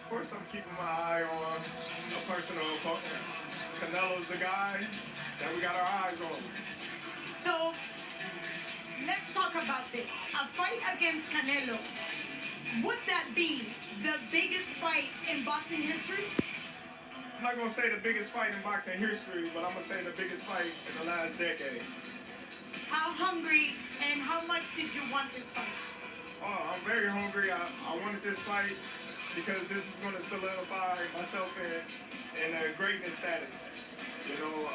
course, I'm keeping my eye on a personal opponent. Canelo's the guy that we got our eyes on. So let's talk about this. A fight against Canelo. Would that be the biggest fight in boxing history? I'm not gonna say the biggest fight in boxing history, but I'm gonna say the biggest fight in the last decade. How hungry and how much did you want this fight? Oh, I'm very hungry. I wanted this fight because this is gonna solidify myself in a greatness status. You know,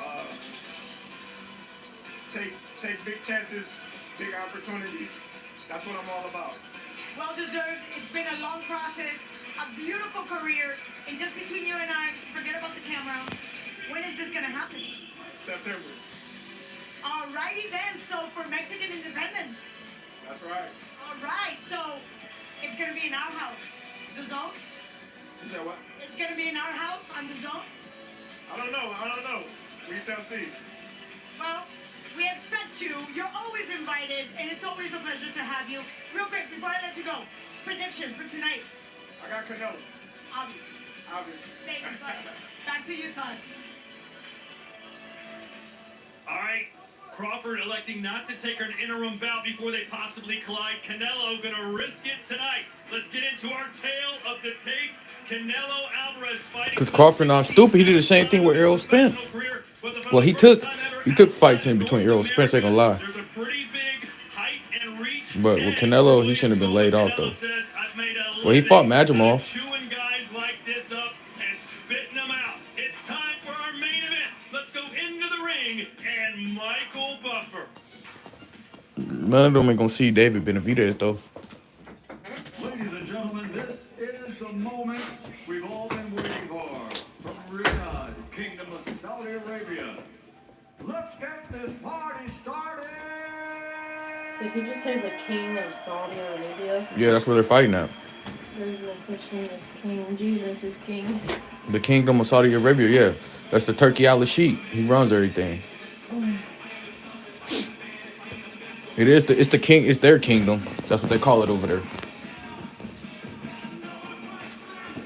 take big chances, big opportunities. That's what I'm all about. Well deserved. It's been a long process, a beautiful career, and just between you and I, forget about the camera. When is this gonna happen? September. Alrighty then. So for Mexican independence. That's right. All right. So it's gonna be in our house, the zone. You said what? It's gonna be in our house on the zone. I don't know. We shall see. Well, we expect you. You're always invited, and it's always a pleasure to have you. Real quick, before I let you go, prediction for tonight. I got Canelo. Obviously. Thank you, buddy. Back to you, Todd. All right. Crawford electing not to take an interim bout before they possibly collide. Canelo gonna risk it tonight. Let's get into our tale of the tape. Canelo Alvarez fighting. Because Crawford not stupid. He did the same thing with Errol Spence. Well, he took fights in between Errol Spence. Ain't gonna lie. There's a pretty big height and reach. But with Canelo, he shouldn't have been laid off though. Well, he fought Madrimov. Chewing guys like this up and spitting them out. It's time for our main event. Let's go into the ring and Michael Buffer. None of them ain't gonna see David Benavidez though. Ladies and gentlemen, this is the moment we've all been waiting for. From Riyadh, Kingdom of Saudi Arabia. Let's get this party started! Did he just say the king of Saudi Arabia? Yeah, that's where they're fighting at. There's no such thing as king. Jesus is king. The Kingdom of Saudi Arabia, yeah. That's the Turkey al-Sheikh. He runs everything. It's the king, it's their kingdom. That's what they call it over there.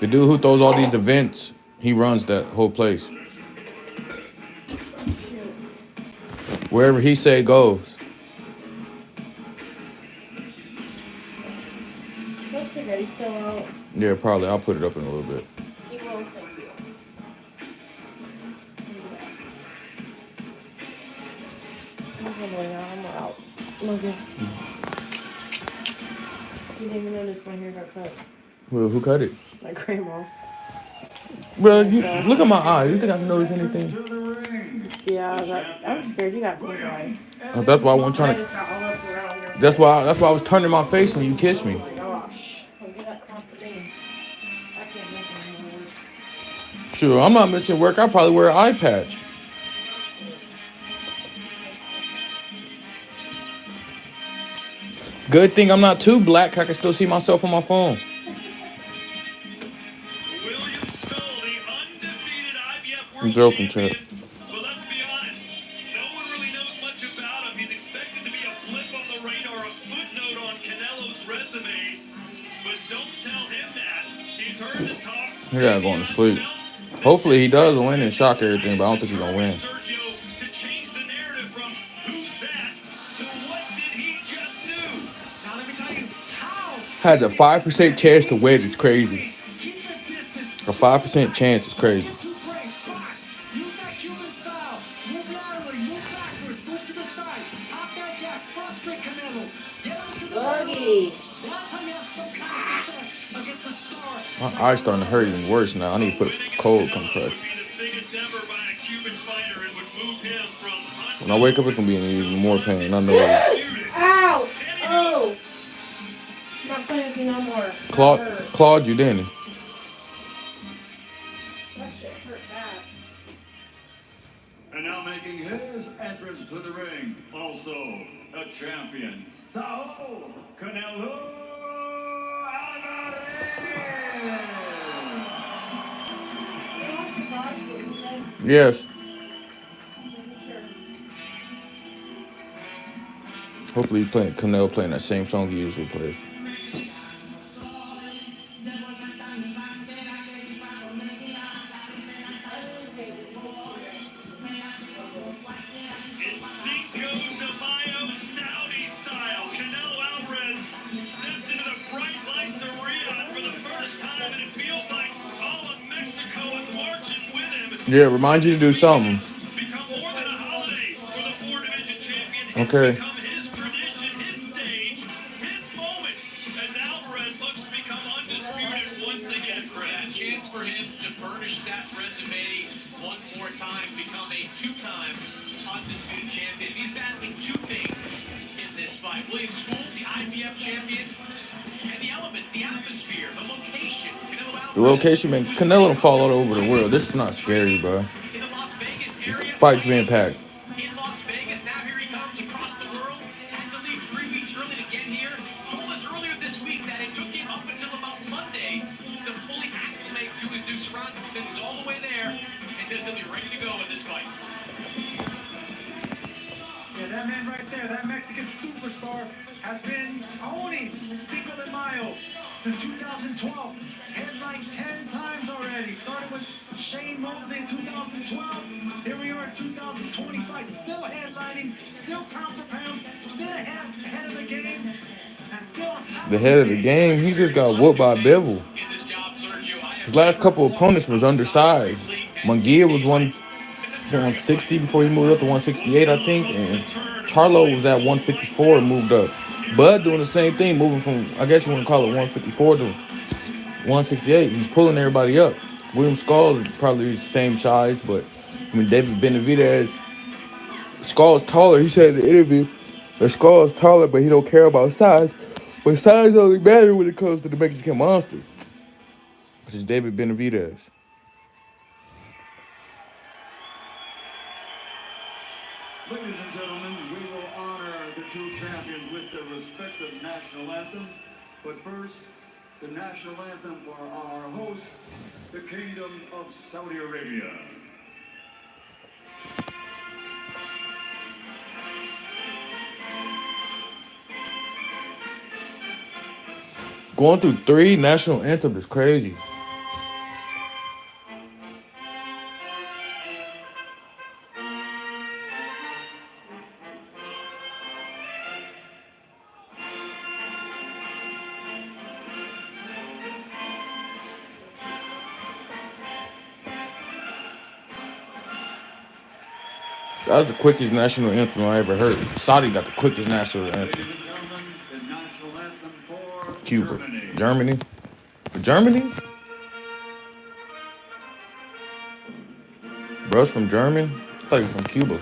The dude who throws all these events, he runs that whole place. Wherever he say goes. Is that spaghetti still out? Yeah, probably. I'll put it up in a little bit. You will, thank you. I'm out. Logan. You didn't even notice my hair got cut. Well, who cut it? My grandma. Bro, look at my eye. You think I can notice anything? Yeah, I'm scared you got pink eye. That's why I wasn't trying I to. just got all up around your That's why I was turning my face when you kissed me. Oh my gosh. I'll get that crop of bean. I can't miss anymore. Sure, I'm not missing work. I probably wear an eye patch. Good thing I'm not too black. I can still see myself on my phone. William Scull, the undefeated IBF I'm World joking, Champion. Chad. But let's be honest, no one really knows much about him. He's expected to be a blip on the radar, a footnote on Canelo's resume. But don't tell him that. He's heard the talk. He gotta go to sleep. Hopefully he does win and shock everything, but I don't think he's gonna win. Sergio to change the narrative from who's that to what did he just do? Now let me tell you how. Has a 5% chance to win. It's crazy. A 5% chance is crazy. Buggy. My eye's starting to hurt even worse now. I need to put a cold compress. When I wake up, it's gonna be in even more pain. I know it. Ow! Oh! I'm not playing with you no more. Claude you, didn't he? That shit hurt bad. And now making his entrance to the ring, also a champion, Saul Canelo Alvarez. Yes. Hopefully Canelo playing that same song he usually plays. It's Cinco de Mayo Saudi style. Canelo Alvarez steps into the bright lights of Riyadh for the first time, and it feels like all of Mexico is marching with him. Yeah, remind you to do something. Become more than a holiday for the four-division champion. Okay. It's become his tradition, his stage, his moment as Alvarez looks to become undisputed once again, Chris. A chance for him to burnish that resume one more time, become a two-time undisputed champion. He's battling two things in this fight. William Scull, the IBF champion, and the elements, the atmosphere, the location. The location, man. Canelo fall all over the world. This is not scary, bro. In the Las Vegas This area, fight's being packed. in Las Vegas, now here he comes across the world. Had to leave 3 weeks early to get here. Told us earlier this week that it took him up until about Monday to fully acclimate to his new surroundings. Says he's all the way there and says he'll be ready to go in this fight. Yeah, that man right there, that Mexican superstar, has been owning Cinco de Mayo since 2012. Headlined 10 times already. Started with Shane Mosley in 2012. Here we are in 2025, still headlining, still pound for pound, still ahead of the game, and still on top The head of the game, he just got whooped by Bivol. In this job, Sergio, I His last couple opponents was undersized. Munguia was 160 before he moved up to 168, I think, and Charlo was at 154 and moved up. Bud doing the same thing, moving from, I guess you want to call it 154 to 168. He's pulling everybody up. William Scull is probably the same size, but I mean, David Benavidez, Skull's taller. He said in the interview that Skull is taller, but he don't care about size. But size only matters when it comes to the Mexican monster, which is David Benavidez. Ladies and gentlemen, we will honor the two champions with their respective national anthems. But first, the national anthem for our host, the Kingdom of Saudi Arabia. Going through 3 national anthems is crazy. That was the quickest national anthem I ever heard. Saudi got the quickest national anthem. Ladies and gentlemen, the national anthem for Cuba. Germany. Germany? For Germany? Bro's from Germany? I thought he was from Cuba.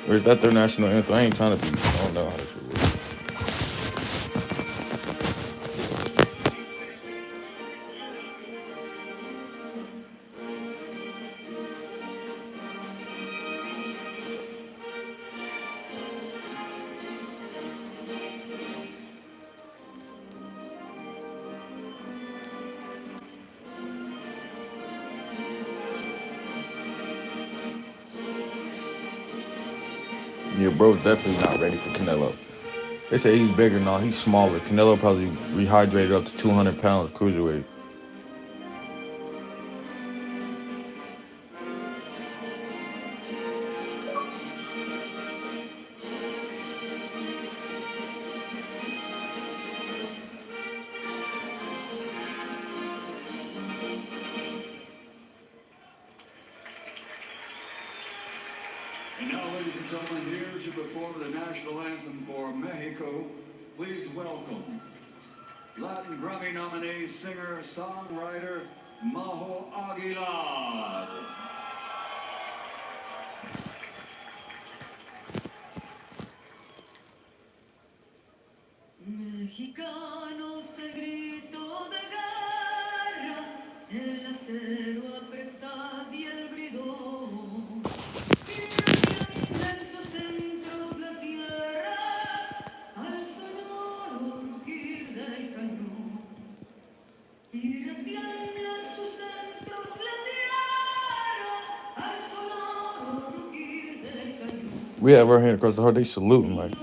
Or is that their national anthem? I ain't trying to be. I don't know how this shit works. Yeah, bro's definitely not ready for Canelo. They say he's bigger now. He's smaller. Canelo probably rehydrated up to 200 pounds cruiserweight. And now, ladies and gentlemen, here to perform the national anthem for Mexico, please welcome Latin Grammy nominee, singer, songwriter, Majo Aguilar. Mexicanos, el grito de guerra, el acero aprestad y el bridón. Inmensos centros la tierra, al sonoro rugir del cañón. Y retiemblan sus centros la tierra, al sonoro rugir del cañón. We have our hand across the heart. They saluting like.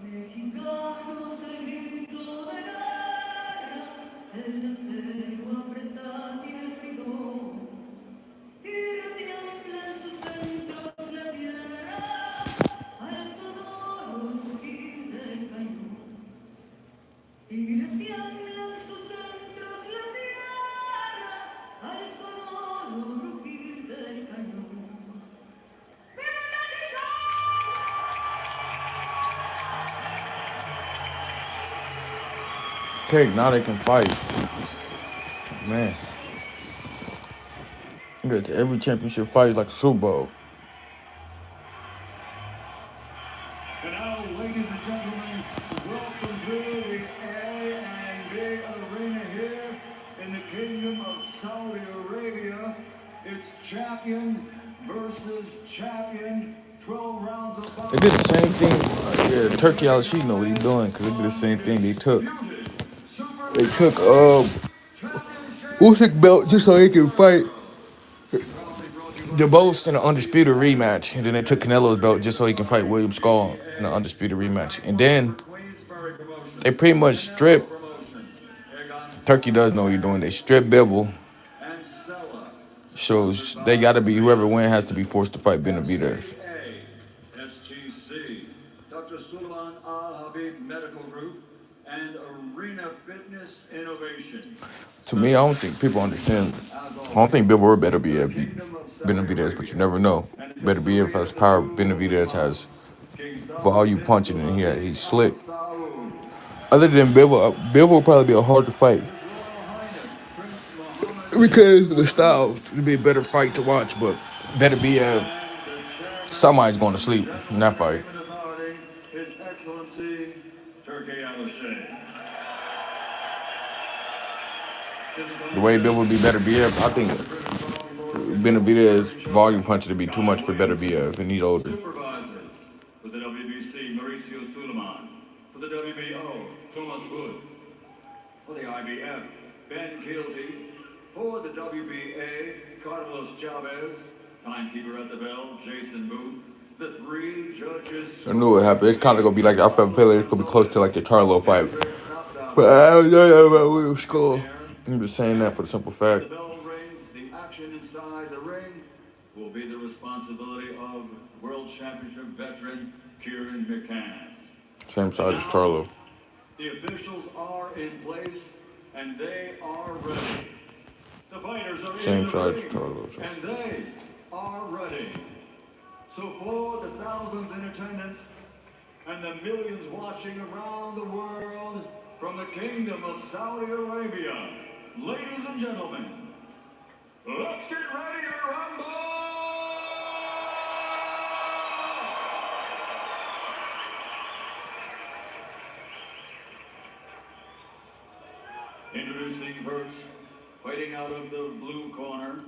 Mexicanos el grito de guerra, el acero aprestar y el fridón, y tiembla en sus centros la tierra, al sonoro rugir del cañón. Y tiembla en sus centros la tierra, al sonoro rugir del cañón. Okay, now they can fight. Man. I guess every championship fight is like a Super Bowl. And now, ladies and gentlemen, welcome to the A and B Arena here in the Kingdom of Saudi Arabia. It's champion versus champion. 12 rounds of They did the same thing. Yeah, Turkey Al-Sheikh know what he's doing because they did the same thing. They took Usyk belt just so he can fight the both in an undisputed rematch, and then they took Canelo's belt just so he can fight William Scull in an undisputed rematch. And then they pretty much strip. Turkey does know what he's doing. They strip Bivol. Shows they got to be whoever wins has to be forced to fight Benavidez. SGC, Dr. Suleiman Al Habib Medical Group, and Arena Fitness Innovation. To me, I don't think people understand. I don't think Bivol or Benavidez beat Benavidez, but you never know. Benavidez has power. Benavidez has volume punching, and he's slick. Other than Bivol, Bivol will probably be a hard to fight because of the style. It'd be a better fight to watch, but Benavidez, somebody's going to sleep in that fight. His Excellency, Turkey Al-Sheikh. The way Bivol would be Benavidez, I think Benavidez volume punch would be too much for Benavidez, and he's older. Supervisor for the WBC, Mauricio Suleiman. For the WBO, Thomas Woods. For the IBF, Ben Kilty. For the WBA, Carlos Chavez. Timekeeper at the bell, Jason Booth. The three judges. I knew what happened. It's kind of going to be like, I feel like it's going to be close to like the Charlo fight. But I don't know about William Scull. I'm just saying that for the simple fact. The bell rings, the action inside the ring will be the responsibility of World Championship veteran Kieran McCann. Same size as Charlo. The officials are in place and they are ready. The fighters are Same in the size as ring Charlo. So. and they are ready. So for the thousands in attendance and the millions watching around the world from the Kingdom of Saudi Arabia, ladies and gentlemen, let's get ready to rumble! Introducing first, fighting out of the blue corner,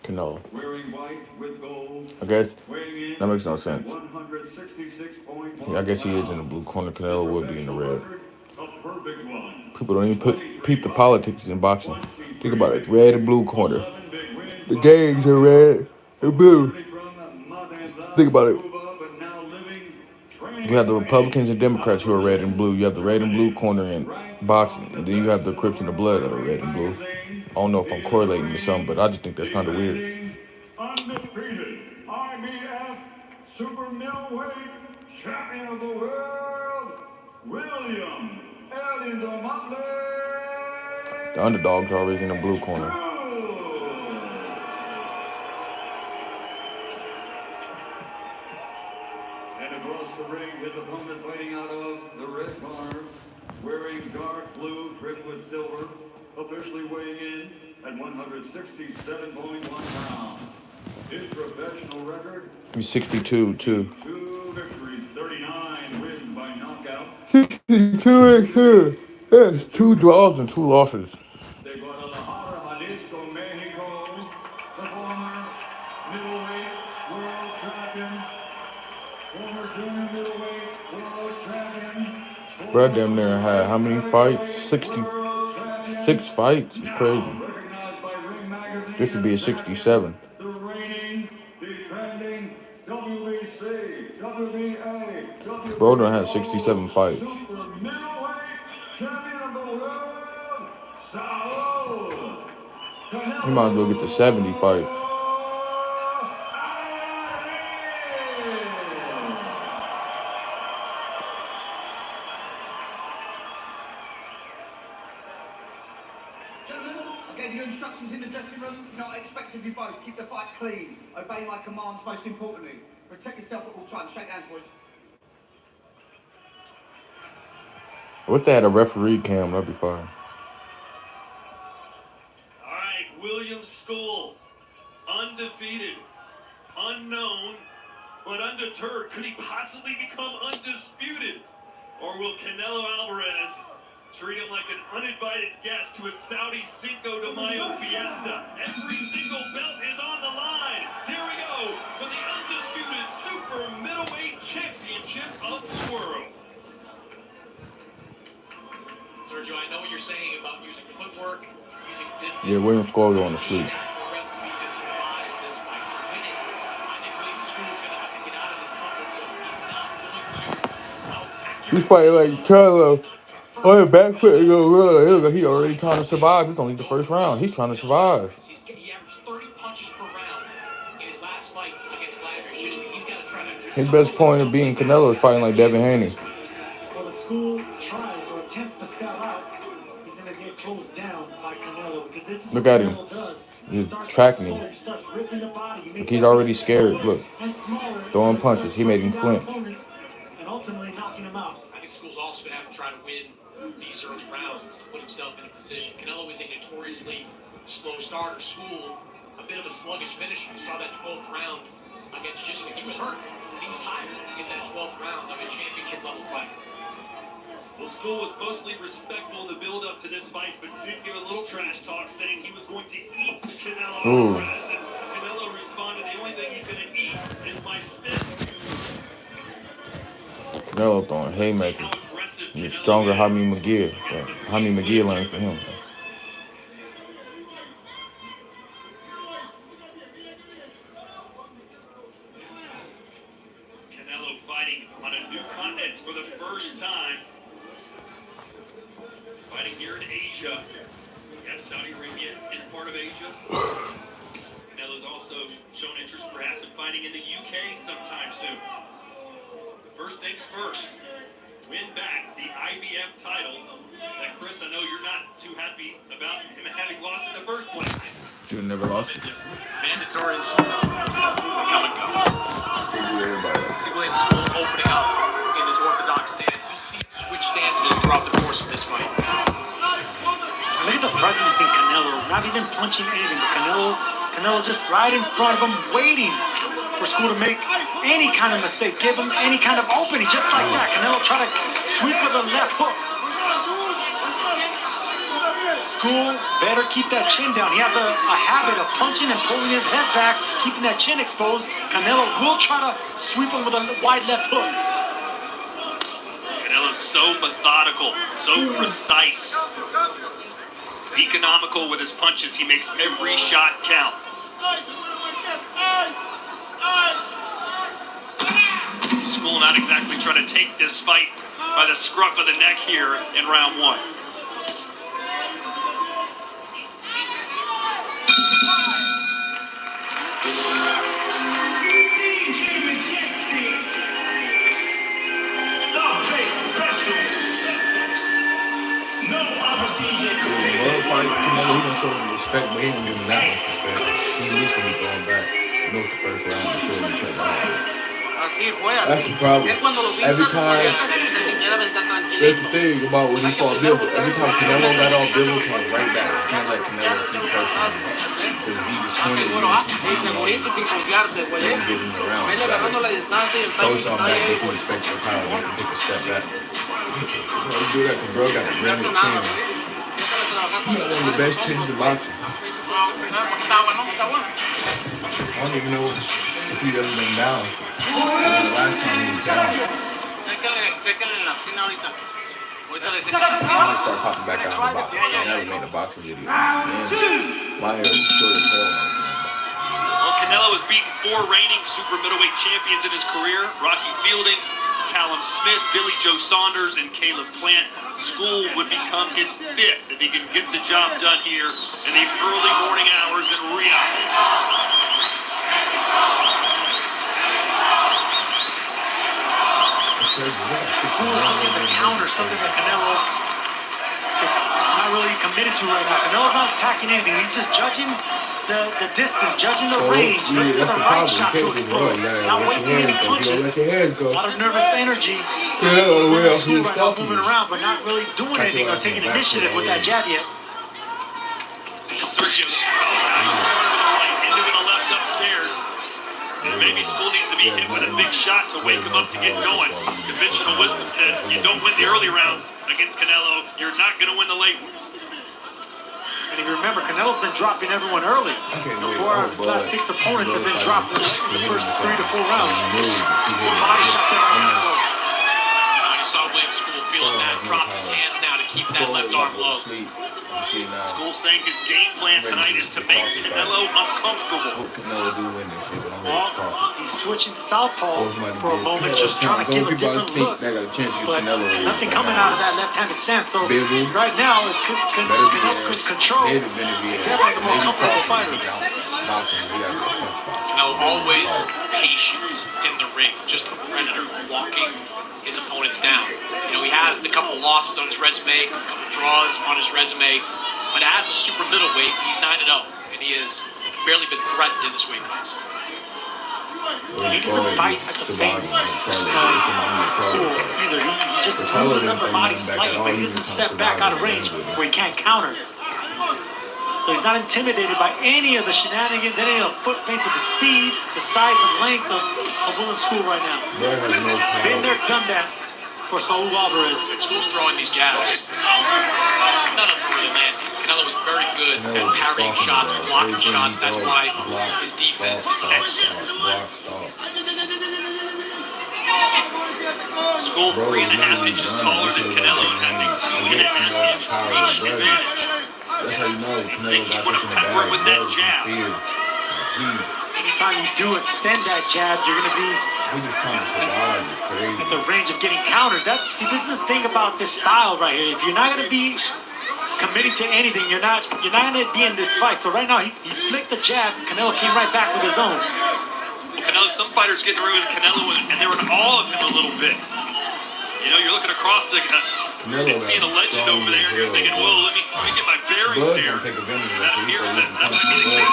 Canelo. wearing white with gold. I guess Weighing in that makes no sense. 166.1 Yeah, I guess he is in the blue corner. Canelo would be in the red. a perfect one. People don't even peep the politics in boxing. Think about it. Red and blue corner. The gangs are red and blue. Think about it. You have the Republicans and Democrats who are red and blue. You have the red and blue corner in boxing. And then you have the Crips and the Blood that are red and blue. I don't know if I'm correlating to something, but I just think that's kind of weird. Undisputed IBF super middleweight champion of the world, William The underdogs are always in the blue corner. And across the ring, his opponent fighting out of the red corner, wearing dark blue trimmed with silver, officially weighing in at 167.1 pounds. His professional record, He's 62 too. 2 victories, 39 wins by knockout. 62 right here. Yes, 2 draws and 2 losses. De Guadalajara, Jalisco, Mexico, the former middleweight world champion, former junior middleweight world champion. Bro, damn near had how many fights? 66 fights. It's crazy. Recognized by Ring Magazine This would be a 67th. the reigning, defending WBC, WBA, Bro done had 67 fights. super middleweight champion of the world, Saul. He might as well get to 70 fights. Gentlemen, I gave you instructions in the dressing room. You know, I expect of you both. Keep the fight clean. Obey my commands, most importantly. Protect yourself at all times. Shake hands, boys. I wish they had a referee cam. That'd be fine. All right, William Scull, undefeated, unknown, but undeterred. Could he possibly become undisputed? Or will Canelo Alvarez treat him like an uninvited guest to a Saudi Cinco de Mayo fiesta? Every single belt is on the line. Here we go for the undisputed super middleweight championship of the world. Sergio, I know what you're saying about using footwork, using distance. Yeah, William Scull going to sleep. That's the recipe to survive this fight. To win it, I think William Scull is going to have to get out of his comfort zone. He's not going to out-act He's fighting like Canelo. On the back foot, look, he already trying to survive. He's only the first round. He's trying to survive. He averaged 30 punches per round in his last fight against Vladimir Shishkin. He's got to try to... His best point of being Canelo is fighting like Devin Haney. Well, the school tries or attempts to sell out. He's going to get closed down by Canelo because this is Look what at him. Canelo does. He's Starts tracking him. slow, he starts ripping the body. He Look, makes he's that already body scared. smaller Look, and smaller, throwing so punches. He made him starts breaking flinch. down opponents and ultimately knocking him out. I think School's also going to have to try to win these early rounds to put himself in a position. Canelo is a notoriously slow starter. School, a bit of a sluggish finisher. We saw that 12th round against Shishkin. He was hurt. He was tired in that 12th round of a championship level fight. Well, Scull was mostly respectful in the build-up to this fight, but did give a little trash talk, saying he was going to eat Canelo Alvarez. And Canelo responded, the only thing he's going to eat is my spit. Canelo throwing haymakers. He's stronger Jaime McGee. Jaime McGee learned from him. Canelo fighting on a new continent for the first time. Fighting here in Asia. Yes, Saudi Arabia is part of Asia. Canelo's also shown interest perhaps in fighting in the UK sometime soon. First things first, win back the IBF title that, Chris, I know you're not too happy about him having lost in the first place. Should have never lost it. Mandatories come and go. See William Scull opening up in his orthodox stance. You'll see him switch stances throughout the course of this fight. Look at the presence in Canelo, not even punching anything, but Canelo just right in front of him, waiting for School to make any kind of mistake, give him any kind of opening, just like that. Canelo try to sweep with a left hook. School better keep that chin down. He has a habit of punching and pulling his head back, keeping that chin exposed. Canelo will try to sweep him with a wide left hook. Canelo's so methodical, so precise. Economical with his punches. He makes every shot count. School not exactly trying to take this fight by the scruff of the neck here in round one. Well, fight Canelo, he gonna show him respect, but he ain't gonna give him that much respect. He at least gonna be going back. He knows the first round before he cut out. That's Sí, fue así. That's the problem. Él cuando lo Every pintan, time, se sintiera aventar that's the tranquilito. thing about when he fought Bill. Every time Canelo got off, Bill came right back. You can't let Canelo keep pressuring him. Because he just Así, pointed bueno, and y keep segurito sin confiarte, güey. getting him around. Vele You gotta agarrando la distancia y el throw timing something está back, ahí, they can güey. respect your power, they can take a step back. So you do that because bro got the No ring hace of nada, chin. güey. Déjale trabajar He con got one of the best chins in boxing. Está agua, ¿no? Está agua. I don't even know if he'd ever been down. The last time he was down. Séquenle en la esquina ahorita. Ahorita le I'm gonna start popping back out in the box. I never made a boxing video. Man, my hair was short as hell when I was doing boxing. Well, Canelo has beaten 4 reigning super middleweight champions in his career: Rocky Fielding, Callum Smith, Billy Joe Saunders, and Caleb Plant. Scull would become his 5th if he can get the job done here in the early morning hours in Riyadh. Scull is looking to counter something that Canelo is not really committed to right now. Canelo's not attacking anything. He's just judging the distance, judging the range, looking for the right shot to explode. Not wasting any punches. A lot of nervous energy. Scull right now moving around, but not really doing anything or taking initiative with that jab yet. Sergio right into the left upstairs. And maybe Scull needs to be hit with a big shot to wake him up to get going. Conventional wisdom says if you don't win the early rounds against Canelo, you're not going to win the late ones. And if you remember, Canelo's been dropping everyone early. The 4 out of the last 6 opponents have been dropped in the first 3 to 4 rounds. Body shot there by Canelo. You saw William Scull feeling that, dropped his hands now to keep that left arm low. Scull saying his game plan tonight is to make Canelo uncomfortable. Canelo do win this shit, but I'm Well, ready to talk. he's switching southpaw for a moment, just trying to give a different look. They got a chance against But Canelo. nothing coming out of that left-handed stance. So Big move. right now, it's Canelo's control. Definitely the more comfortable fighter. Canelo always patient in the ring, just a predator walking his opponents down. You know, he has a couple losses on his resume, a couple draws on his resume, but as a super middleweight, he's 9-0, and he has barely been threatened in this weight class. He doesn't bite at the feint. Scull either. He just moves the upper body slightly, but he doesn't step back out of range where he can't counter. So he's not intimidated by any of the shenanigans, any of the foot feints of the speed, the size and length of William Scull right now. Been there, done that for Saul Alvarez. And Scull's throwing these jabs. None of them really landing. Canelo was very good at parrying shots, blocking shots. That's why his defense is excellent. Scull 3.5 inches taller than Canelo and has a 2.5 inch reach advantage. That's how you know Canelo got Wanna this in the pepper bag. with that Bro, jab. Anytime you do extend that jab, you're going to be He's just trying to survive. It's crazy. at the range of getting countered. See, this is the thing about this style right here. If you're not going to be committing to anything, you're not going to be in this fight. So right now, he flicked the jab. Canelo came right back with his own. Well, Canelo, some fighters get through with Canelo and they're in awe of him a little bit. You know, you're looking across the and seeing a legend over there, and you're thinking, well, let me get my bearings Bud's here. gonna take advantage of That it. appears So that might be the case.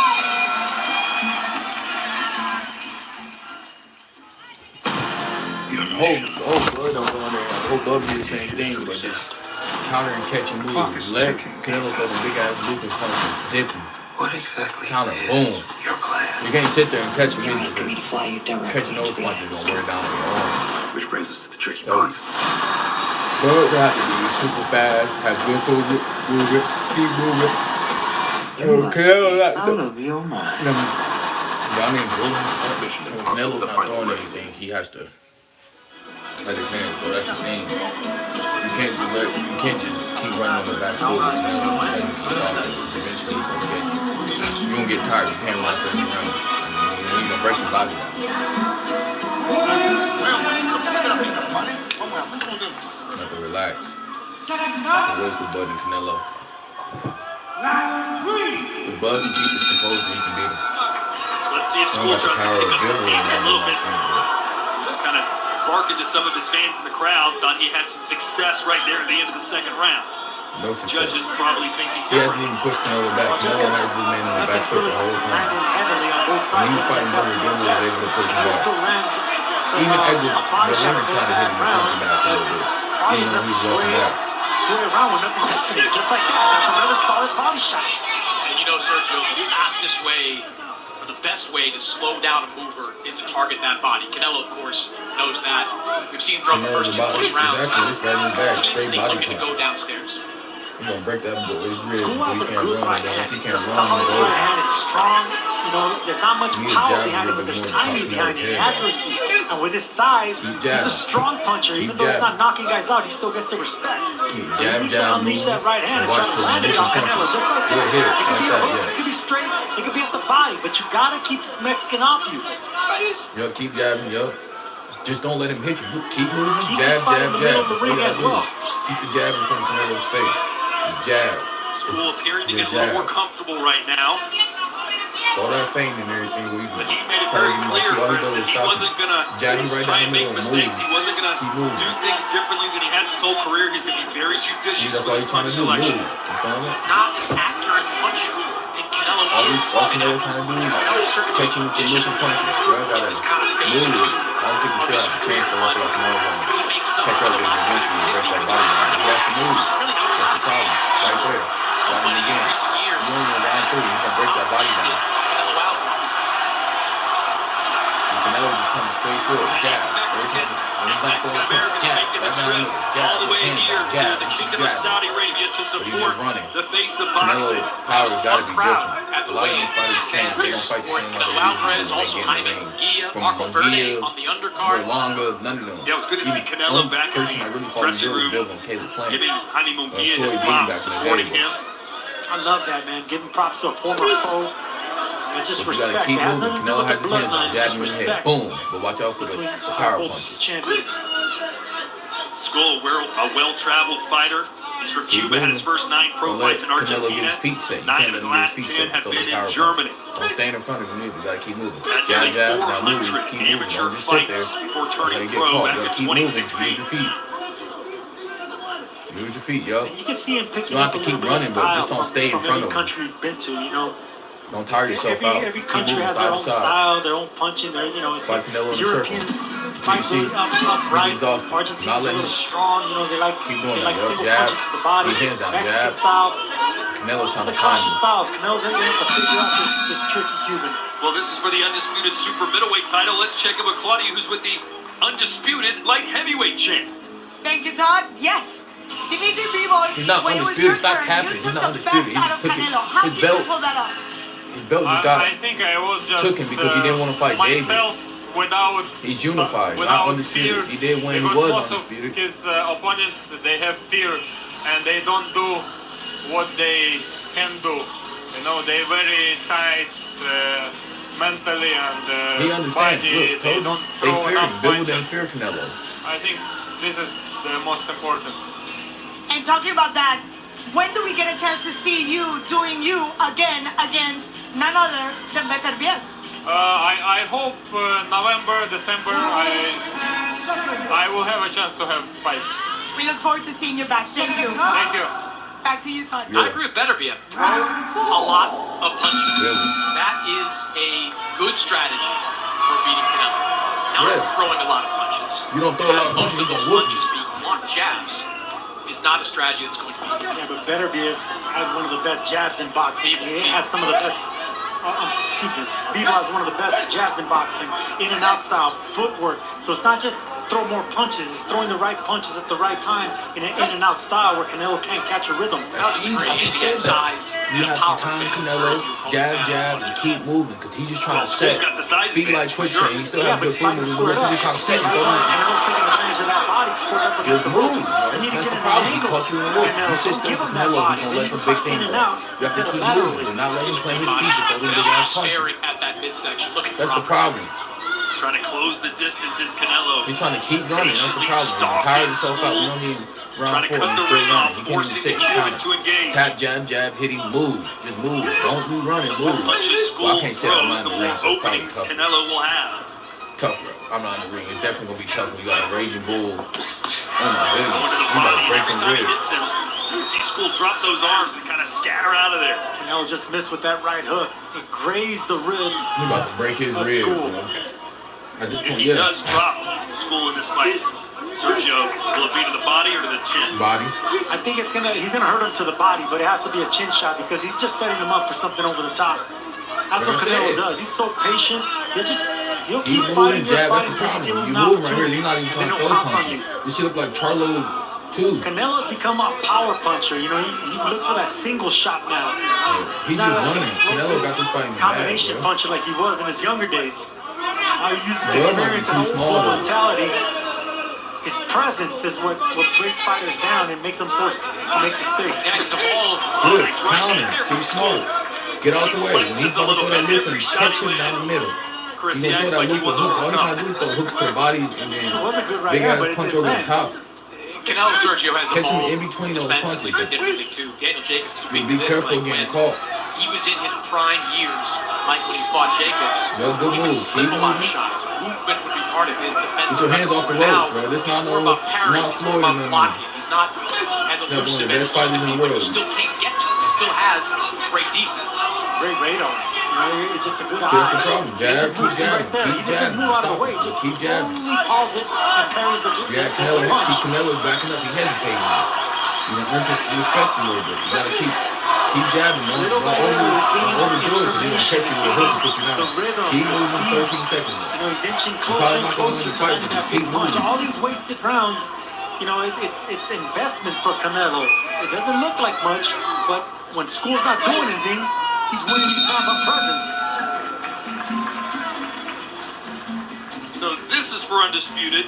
Bud don't go in there. Whole Bud do the same thing, but just counter and catch and move. Let Canelo throw the big ass loop and punch and dip him. What exactly Counter, is boom. your plan? You can't sit there and catch him either. Asking me to fly you directly Catching those to the punches gonna wear down on your arm. Which brings us to the tricky So, part. Bud have to be super fast, have good movement, keep moving. Canelo, Out of your mind. I mean, when Canelo's not throwing anything, he has to let his hands go. That's the thing. You can't just keep running on the back foot with Canelo. Let him stop it. Eventually, he's gonna get you. You're gonna get tired. You can't run for every round. You're gonna break your body down. You have to relax. Wait for Bud and Canelo. If Bud can keep his composure, he can beat him. Let's see if Scull tries to pick up the pace a little bit. Just kind of barking to some of his fans in the crowd. Thought he had some success right there at the end of the second round. No success. Judges probably think he's He hasn't even pushed Canelo back. Canelo has this man on the back foot the whole time. When he was fighting Bud, Jimmy was able to push him back. Even Edwards, a body but shot Leonard tried to hit him and punch him back a little bit. Probably Even though enough he was to walking back. sway around with nothing happening. Just like that. That's another solid body shot. And you know, Sergio, the fastest way, or the best way to slow down a mover is to target that body. Canelo, of course, knows that. We've seen throughout the first two close rounds. Exactly, it's right in the back, straight They body looking to punch. go downstairs. He's gonna break that his rib. School He has a can't good run right it. hand. He It's can't a run solid his right over. hand. It's strong. You know, there's not much He power jabbed behind a it, but little bit there's more timing than behind it, Canelo accuracy. And with his size, Keep he's a jabbing. strong puncher. Even Keep though he's not jabbing. knocking guys out, he still gets the respect. He But jab, he needs to jab, unleash move. that right hand and Watch try to for land it on different Canelo, punches. just like Good that. hit, It could like be a that, hook, yeah. it could be straight, it could be at the body, but you gotta keep this Mexican off you. Yo, keep jabbing, yo. Just don't let him hit you. Keep moving. Keep Jab, his fight in jab, the middle jab. of the That's all you ring gotta as do. well. Keep the jab in front of Canelo's face. Just jab. School appearing to Good get a little jab. more comfortable right now. All that feint and everything where you But can he made it try to very get him clear, like all he Chris, does that is he stop wasn't him. going to Jab him right try down and the make middle and mistakes. move. He wasn't going to Keep moving. do things differently than he has his whole career. He's going to be very See, judicious that's with all his he's trying punch to do. Move. selection. He's throwing it. Not an accurate puncher. And Canelo All Canelo trying to do is catch him with the moving punches. Bro, gotta This kind of phase move. two I don't think he still has a chance though. I feel like Canelo gonna he makes some catch up with him eventually and break that body down. He has to move. really That's the problem. Right there. Got him again. recent years. You only in round 3. He's gonna break that body down. Canelo Alvarez. And Canelo just coming straight forward. Jab. Every time. And he's not throwing a punch. Jab. Making the Right down the trip middle. all Jab. the With way hands here down. to Jab. the He's Kingdom of jabbing. Saudi Arabia to But he's support just running. the face of Canelo boxing. power's got to be Crowd different. at A the lot of weigh-in. these fighters change. They don't fight the For same way Canelo they Alvarez, usually also get in Jaime the ring. Munguia, From Marco Verde Munguia, on the undercard. Berlanga, none of them. Yeah, it was good to see Even Canelo one back in person the I really thought he dressing did was room, Bill and Caleb Plant. giving Jaime Munguia Floyd his Beaton props, back in the supporting day, him. I love that, man. Giving props to a former foe. And just But you gotta respect. keep It has moving. nothing to do Canelo with has the his hands bloodline, down, just jabbing in the head. respect Boom. But watch out for the between power both punches. champions. Skull, a well-traveled fighter. He's from Keep Cuba, had his moving. first 9 pro Don't let fights in Canelo Argentina. get his feet set. You 9 can't of his let him get last his feet 10 set. have Throw been the power in Germany. punches. Don't stand in front of him either. You gotta keep moving. Had Jab, nearly jab. Now move. 400 Keep moving. amateur Don't just sit there. fights before That's how turning you get pro caught. back Yo, in keep moving. Use 2016. your feet. Use your feet, yo. You can see him picking You don't up have a to little keep bit running, of but style just don't stay in from front every of him. country he's been to, you know. Don't tire yourself out. Every Keep country moving has their side own to side. style, their own punching, their, you know, it's Fight Canelo in a European circle. fight See, really upright. he's exhausted. Argentina's Not a letting little him. strong, you know, they like, Keep doing they that, like yo. single Jab. punches to the body. Keep hands down, Mexican jab. style. Canelo's trying The to time clash of you. styles. Canelo's going to have to figure out this tricky Cuban. Well, this is for the undisputed super middleweight title. Let's check in with Claudia, who's with the undisputed light heavyweight champ. Thank you, Todd. Yes. Dimitri Bivol, He's not when it was undisputed. your Stop turn, capping. you He's took not the undisputed. best He out just of took Canelo. it. How His did you belt. pull that off? His belt just got. I think I was just Took him because he didn't want to fight David. myself without He's unified, without not undisputed. fear, He did when he because was most undisputed. of his opponents, they have fear and they don't do what they can do. You know, they're very tight mentally and He understands. body. Look, They told don't you. throw They fear enough him. Bill punches. didn't fear Canelo. I think this is the most important. And talking about that, when do we get a chance to see you doing you again against none other than Beterbiev? I hope November, December, I will have a chance to have fight. We look forward to seeing you back. Thank you. Thank you. Back to you, Todd. Yeah. I agree with Beterbiev. Throw a lot of punches. Really? That is a good strategy for beating Canelo. Not Yeah. throwing a lot of punches. You don't throw a lot of Most punches, of he's those gonna whoop punches you. being blocked jabs is not a strategy that's going to be. Yeah, but Beterbiev has one of the best jabs in boxing. He has some of the best. Excuse me. Bivol has one of the best jabs in boxing. In and out style, footwork. So it's not just throw more punches. It's throwing the right punches at the right time in an in and out style where Canelo can't catch a rhythm. That's easy. I just said that. You have to time Canelo, jab, and keep moving because he's just trying to set. He's got the size Feet like advantage, quicksand. sure. He still Yeah, has but good he's foot fighting to movement. square He's up. just trying to set and throw him. Canelo's taking advantage of that body squared up against Just the move, ropes. man. They need to That's get the an problem. He angle. caught you in the ropes. Canelo, You sit don't still give for him that Canelo, he's body. gonna let the They big need to thing fight in go. and out You have to instead of keep laterally. moving and not let him play his feet with those big Canelo ass just punches. staring at that midsection, looking That's for the problem. Trying to close the distance is Canelo. He's trying to keep running. That's the problem. He's tired himself out. You don't need him Trying round to 4. cut He's the still ring off, running. He can't even forcing sit. the He's Cuban counting. to engage. Tap, jab, hit him, move. Just move. Don't be running, move. Punches Well, I Skull can't say I'm throws, not in the the more ring, so it's probably openings tough. Canelo will have. Tougher. I'm not in the ring. It's definitely gonna be tough when you got a raging bull. Oh my goodness. Going to the You body gotta break every him time he ribs. hits him. You see Skull drop those arms and kind of scatter out of there. Canelo just missed with that right hook. It grazed the ribs. He about to break his That's ribs, cool. man. At this If point, he yeah. does drop Scull in this fight, Sergio, will it be to the body or to the chin? Body. I think he's gonna hurt him to the body, but it has to be a chin shot because he's just setting him up for something over the top. That's what Canelo does. He's so patient. He'll keep fighting. Jab, that's the problem. You move right here, you're not even trying to throw punches. This shit look like Charlo too. Canelo's become a power puncher. You know, he looks for that single shot now. He's just running. Canelo got this fight in the bag, combination bro. puncher like he was in his younger days. How he uses Bro, experience too and small, old though. mentality. His presence is what breaks fighters down and makes them forced to make mistakes. Next of all, Good, counter. See, smart. Get out the way. When he's about to throw that loop and catch him down the middle. He's going to throw that loop with hooks. All he tries to do is throw hooks to the body and then big ass punch over the top. Canelo Sergio has Catch him evolved in between those defensively punches. significantly too. Daniel Jacobs can speak Be to this. careful Like getting when caught. he was in his prime years, like when he fought Jacobs, No, good he would move. slip Keep a lot of moving. shots. Movement would be part of his defensive. Get your hands off the ropes, bro. This not it's more no, about parrying, not it's more Floyd about and them. blocking. He's not as one of the elusive best as fighters in the but you world. still can't get to him. He still has great defense. Great radar. You know, it's just a good eye. That's the problem. Jab, keep jabbing. Keep He doesn't jabbing. move out of the Stop way. it. Just Keep jabbing. slowly pulls it and parries the Yeah, Canelo. See, Canelo's backing up. He hesitating. You know, respect him a little bit. You gotta keep jabbing. Don't overdo it. Because he's gonna catch you with a hook and put you down. Keep moving 13 seconds. You know, he's inching You're probably not gonna closer win the to fight, landing but that just big keep punch. moving. All these wasted rounds, you know, it's investment for Canelo. It doesn't look like much, but when Skull's not doing anything, he's winning these rounds on presence. So this is for Undisputed.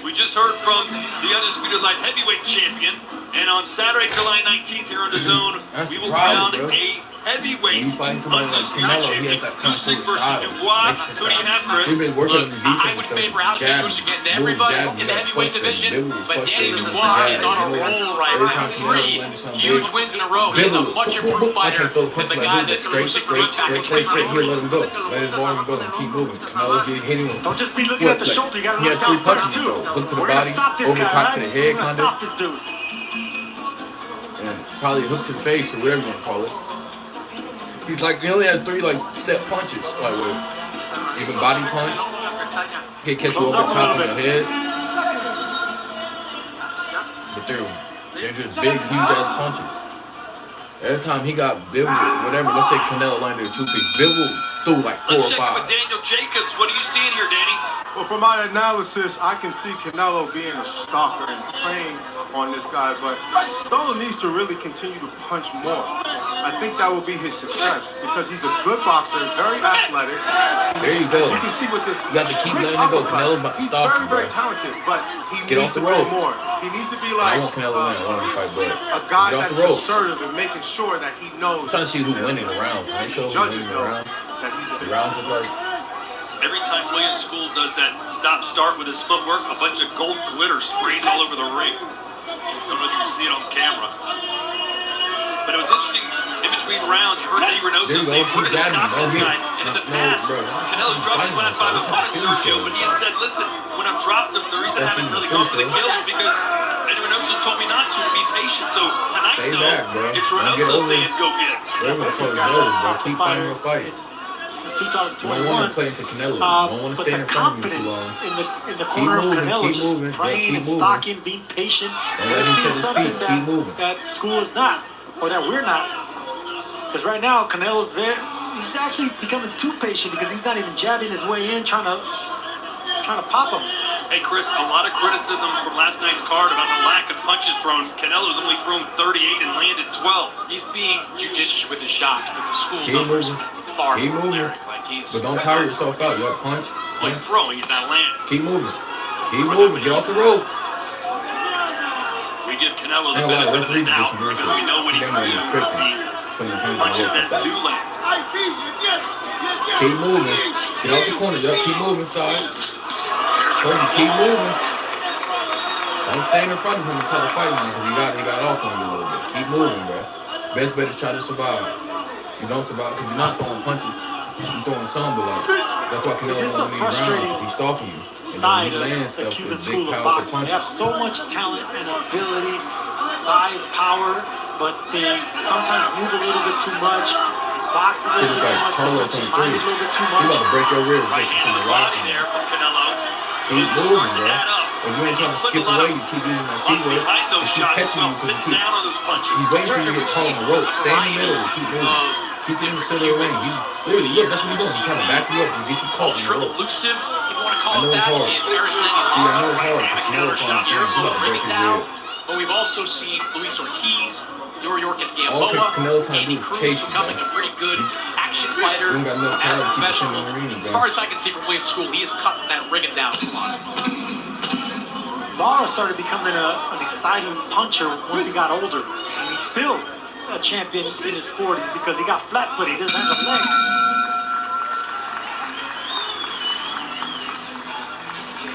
We just heard from the Undisputed Light Heavyweight Champion. And on Saturday, July 19th here on the Zone, That's we the will problem, crown bro. a heavyweight When you fighting somebody like Undisputed Canelo, he Champion. has that kind of Usyk versus style. Dubois. Mexican Who do you have, style. Chris? We've been working on the I defense would stuff. favor Usyk Jabbing, against move, everybody jabbing, in the that's heavyweight frustrating. division, Bivol was but Danny frustrating. Dubois is on a Jabbing. roll right Every now. time Canelo 3 landed something huge big, wins in a row. He's a Bivol, much improved I fighter can't throw the than punch the like guy that. that Straight. Here, let him go. Let his volume go and keep moving. Canelo get hitting him. Don't just be looking at the shoulder. You gotta He look has 3 down first punches too. though. Hook to the We're gonna body, stop this over guy, top to right? the head, We're gonna kind of. stop this dude. And probably a hook to the face or whatever you want to call it. He's like, he only has 3 like set punches. Like with even body punch. He'll catch you over the top of your head. But they're just big, huge ass punches. Every time he got Bivol, whatever, let's say Canelo landed a 2-piece. Bivol threw like 4 or Let's check it 5. with Daniel Jacobs. What are you seeing here, Danny? Well, from my analysis, I can see Canelo being a stalker and preying on this guy, but Scull needs to really continue to punch more. I think that will be his success because he's a good boxer, very athletic. There you go. You can see with this. You got to keep letting it go. Canelo's about to He's stop you, very, very bro. talented, but he Get needs off the to do ropes. more. He needs to be I like want Canelo to win. I want him to fight, but a guy get off that's the ropes. assertive and making sure that he knows. I'm trying to see who's winning the rounds. When they show who's Judges winning the know round, that he's the rounds are like, Every time William Scull does that stop-start with his footwork, a bunch of gold glitter sprays all over the ring. Don't know if you can see it on camera. But it was interesting, in between rounds, you heard Eddie Reynoso there you say, go. we're Keep going to jabbing. stop Don't this get guy. And in the no, past, bro. Canelo's dropped his last 5 and fought Sergio, but he has said, listen, when I've dropped him, the reason I haven't really gone for the kill is because Eddie Reynoso's told me not to be patient. So tonight, Stay though, back, bro. it's Don't get Reynoso over saying, go get it. they're going to close those, bro. Keep fighting the fight. You don't 2021. want to play into Canelo. You don't want to But stand the in front of him confidence too long. in the Keep corner moving, of Canelo, keep just moving, bro, praying keep and moving. stalking, being patient. Don't let him We're set his seeing feet. something Keep moving. That Scull is not, or that we're not. Because right now, Canelo's there. He's actually becoming too patient because he's not even jabbing his way in, trying to pop him. Hey, Chris, a lot of criticism from last night's card about the lack of punches thrown. Canelo's only thrown 38 and landed 12. He's being judicious with his shots, but the Scull Keep numbers moving. far Keep from moving. clear. Like he's But don't tire yourself out. You got punch. Well, he's throwing, he's not landing. Keep moving. Keep moving. Get off the ropes. We give Canelo the Ain't a lot of benefit of the referees doubt disagree with because we know what he you. can He do was with tripping. the Putting his hands on the punches ropes that like do that. land. Keep moving. Get off the corner. Yup, keep moving, side. Told you, keep moving. Don't stand in front of him and try to fight now because he got off on you a little bit. Keep moving, bro. Best bet is try to survive. You don't survive because you're not throwing punches. You're throwing some, but like, that's why Canelo don't win these rounds because he's stalking you. And then Side he of lands the stuff Cuban with school big, of powerful boxing. They punches. have so much talent and ability, size, power, but they sometimes move a little bit too much. box a Shit little look bit like too Charlo much, from mind 3. a little bit too You much. about to break your ribs Right from hand the body rifle. there from Canelo. Keep moving, bro. If you ain't trying to skip away, you keep using that feet work. Behind those And keep shots, catching you well, because sit you keep. down on those punches. He's waiting for you to get caught on the rope. Stay in the middle and keep moving. Keep it in the center of the ring. He's literally, look, that's what he's doing. He's trying to back you up to get you caught on the Ultra rope. elusive, if you want to I call know it it's that. hard. And Harrison, See, I know it's hard. right-handed Because counter Canelo shot. trying You're to able to break bring his it down. ribs. But we've also seen Luis Ortiz, Yorkis All Gamboa, Canelo trying to Andy do is Cruz chase you, becoming bro. a pretty good action fighter You ain't got no as power a to keep pushing professional. in the arena, As bro. far as I can see from William Scull, he is cutting that rigging down a lot. Lara started becoming an exciting puncher once he got older. And he's still a champion in his 40s because he got flat-footed. He doesn't have a leg.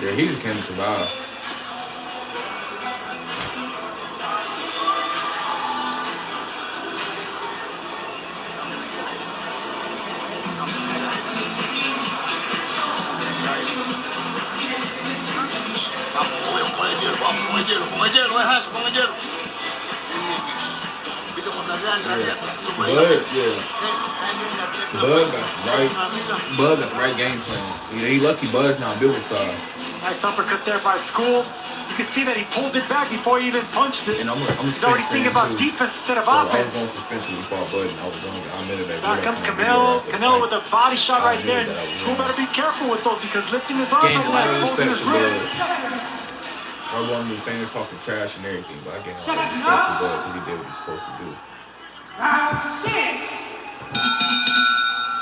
Yeah, he just can't survive. Bud got the right game plan. Yeah, he lucky Bud not built side. Nice uppercut there by Scull. You can see that he pulled it back before he even punched it. And I'm He's already thinking about defense instead of offense. I was going for Spencer before Bud, and I was going. I admitted that. Now comes Canelo with a body shot right there. Scull better be careful with those because lifting his arms Gained a lot of respect his for Bud. ribs. I want the fans talking trash and everything, but I gained a lot of respect for Bud because he did what he's supposed to do. Round 6.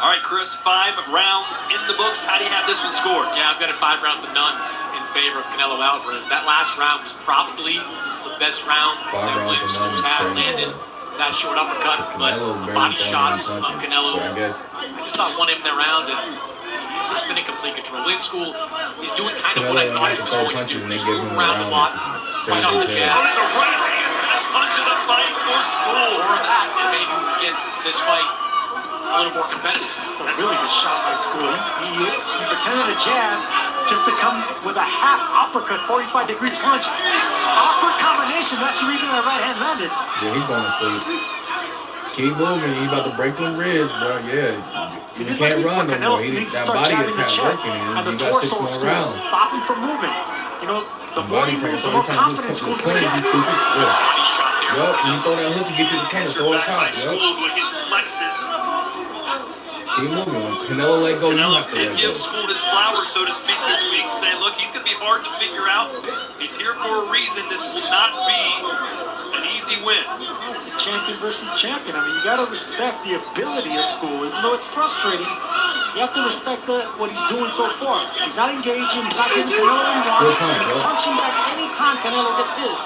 All right, Chris, 5 rounds in the books. How do you have this one scored? Yeah, I've got it 5 rounds to none in favor of Canelo Alvarez. That last round was probably the best round that William Scull had landed. That short uppercut, but body shots of Canelo. I guess I just thought one in the round, and he's just been in complete control. William Scull, he's doing kind of what I thought he was going to do. He's moving around a lot, right off the jab. The right hand punch of the fight for Scull. Or that, and maybe we can get this fight a little more competitive. It's a really good shot by Scull. He pretended to jab just to come with a half uppercut, 45-degree punch. Awkward combination. That's the reason that right hand landed. Yeah, he's going to sleep. Keep moving. He's about to break them ribs, bro. Yeah. He can't run no more. That body attack working, and he got 6 more rounds. Stop him from moving. You know, the more he moves, the more confidence Scull's going to get. get. Body shot there. Yup, when you throw that hook, you get to the corner, throw it top. Yup. With his flexes. Keep moving. When Canelo let go, you Canelo have to did let give go. Scull his flowers, so to speak, this week, saying, look, he's going to be hard to figure out. He's here for a reason. This will not be an easy win. This is champion versus champion. I mean, you got to respect the ability of Scull. Even though it's frustrating, you have to respect what he's doing so far. He's not engaging. He's not giving Canelo any Good round. punch, He's bro. punching back anytime Canelo gets his.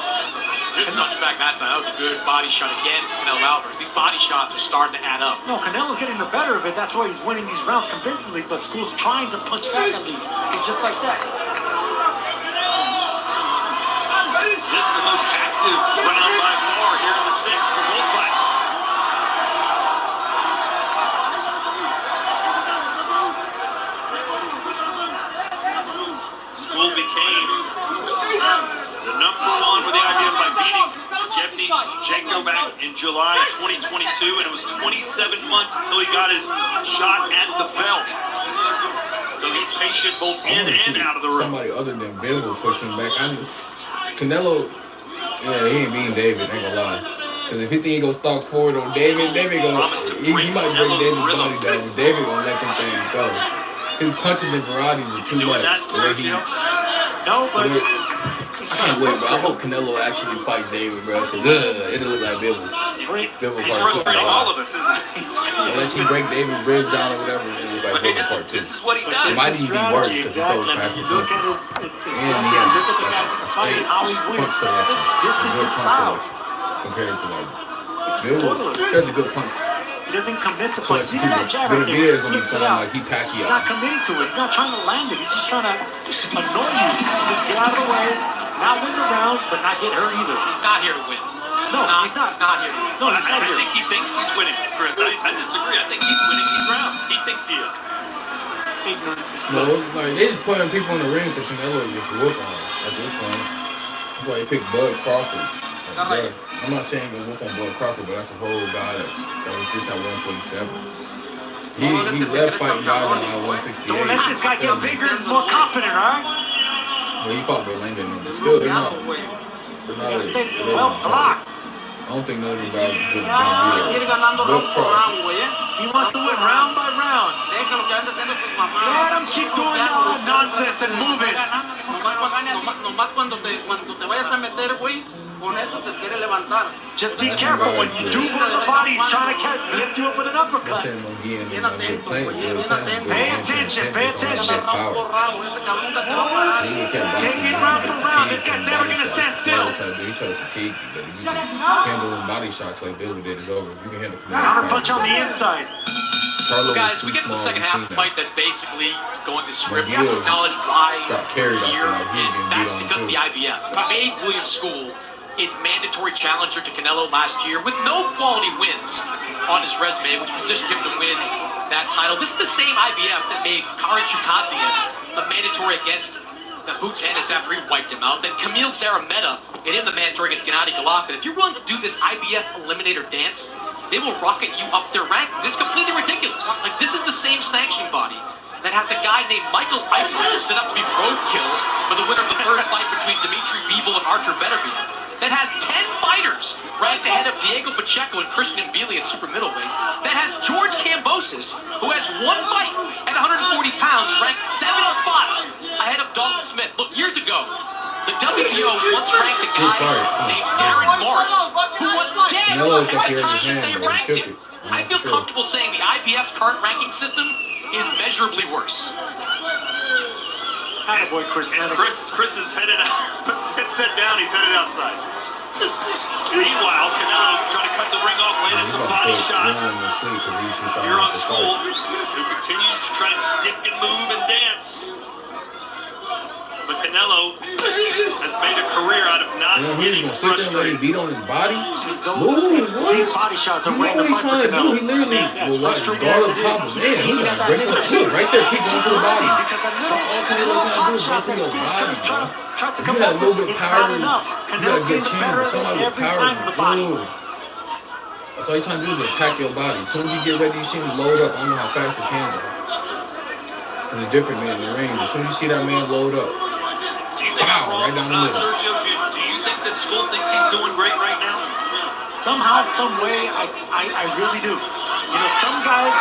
Just punch back that time. That was a good body shot again, Canelo Alvarez. These body shots are starting to add up. No, Canelo's getting the better of it. That's why he's winning these rounds convincingly. But Scull's trying to punch back at least. Okay, just like that. This is the most active round by far here in the 6th for both fights. Scull became the #1 with the idea by beating Jevny Jenko back in July 2022, and it was 27 months until he got his shot at the belt. So he's patient both in and out of the ring. Somebody other than Bill will push him back. Canelo, yeah, he ain't beating David, ain't gonna lie. Because if he think he gonna stalk forward on David gonna, he might break David's body down, but David gonna let them things go. His punches and varieties are too much. No, but I can't wait, bro. I hope Canelo actually fights David, bro. Because it'll look like Bill. Bill He's part 2. frustrating all of us, isn't he? Unless he break David's ribs down or whatever, it'll look like But hey, Bill part 2. this is what he It does. might even be worse because he throws faster punches. And he has like a straight punch selection. A good punch selection. Compared to like Bill. There's a good punch. he doesn't commit to punch. Selection See that too. jab right there? Benavidez is gonna be throwing like he He's Pacquiao. not committing to it. He's not trying to land it. He's just trying to annoy you. Just get out of the way, not win the round, but not get hurt either. He's not here to win. No, he's not. He's not here to win. No, he's I not here. think he thinks he's winning, Chris. I disagree. I think he's winning these rounds. He thinks he is. Ignorance is No, bliss. it's like they just putting people in the ring for Canelo to just whoop on at this point. That's why they picked Bud Crawford. Yeah, I'm not saying go whoop on Bud Crawford, but that's a whole guy that was just at 147. He left fighting guys at like 168. Don't let this guy get bigger and more confident, all right? Well, he fought Berlanga, but still, they're not. Well blocked. I don't think none of these guys is good Quiere ganando round por round, güey, He wants to win round by round. Déjalo que ande haciendo sus Let mamadas. him keep doing all the nonsense and move it. Nomás cuando te vayas a meter, güey, con eso te quiere levantar. Just be careful when you do go to the body. He's trying to lift you up with an uppercut. Bien atento, güey, bien atento. Pay attention, pay attention. Round por round, ese cabrón nunca se va a parar. Take it round for round. This guy's never going to stand still. He tried to fatigue you, but if you can handle them body shots like Billy did, it's over. You can handle Counter punch on the inside. Guys, we get to the second half of the fight that's basically going to script. You have to acknowledge why carried here, off like and that's because of the IBF. It made William Scull its mandatory challenger to Canelo last year with no quality wins on his resume, which positioned him to win that title. This is the same IBF that made Karen Chukadzian a mandatory against the Boots Ennis after he wiped him out. Then Camille Zarameta made him the mandatory against Gennady Golovkin. If you're willing to do this IBF eliminator dance, they will rocket you up their rank. It's completely ridiculous. Like, this is the same sanctioning body that has a guy named Michael Eifert set up to be roadkill for the winner of the third fight between Dimitri Bivol and Artur Beterbiev. That has 10 fighters ranked ahead of Diego Pacheco and Christian Mbili at super middleweight. That has George Kambosos, who has one fight at 140 pounds, ranked 7 spots ahead of Dalton Smith. Look, years ago, the WBO once ranked a guy named Darren Morris, who was dead every time that they ranked him. I feel comfortable saying the IBF's current ranking system is measurably worse. Attaboy, Chris. Chris is headed out. Sit down, he's headed outside. Meanwhile, Canelo trying to cut the ring off, landing some body shots. Here on Scull, who continues to try to stick and move and dance. But Canelo has made a career out of not getting frustrated. Beat on his body. These body shots are waiting to fight for Canelo. He literally will guard on top of man. He's gonna break the foot right there. Keep going to the body. That's all Canelo trying to do is go to your body, bro. If you got a little bit of power, you got a good chin, but somebody with power. That's all you're trying to do is attack your body. As soon as you get ready, you see him load up. I don't know how fast his hands are. Because it's different, man, in the ring. As soon as you see that man load up, wow, right down the middle. Sergio, do you think that Scull thinks he's doing great right now? Somehow, some way, I really do. You know, some guys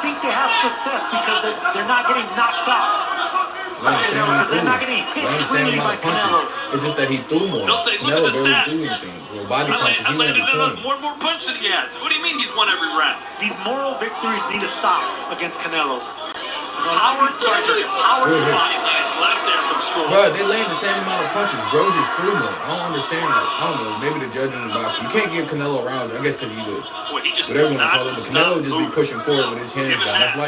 think they have success because they're not getting knocked out. Because they're not getting hit cleanly by Canelo. It's just that he threw more. They'll say, look Canelo at the barely stats. threw anything. Well, body punches, he landed landed 20. more punch than he has. What do you mean he's won every round? These moral victories need to stop against Canelo. Power to the body. Nice left there from Scull. Bro, they land the same amount of punches. Bro just threw more. I don't understand that. I don't know. Maybe the judging in boxing. You can't give Canelo rounds. I guess because he would. Whatever you want to call it. But Canelo just be pushing forward with his hands down. That's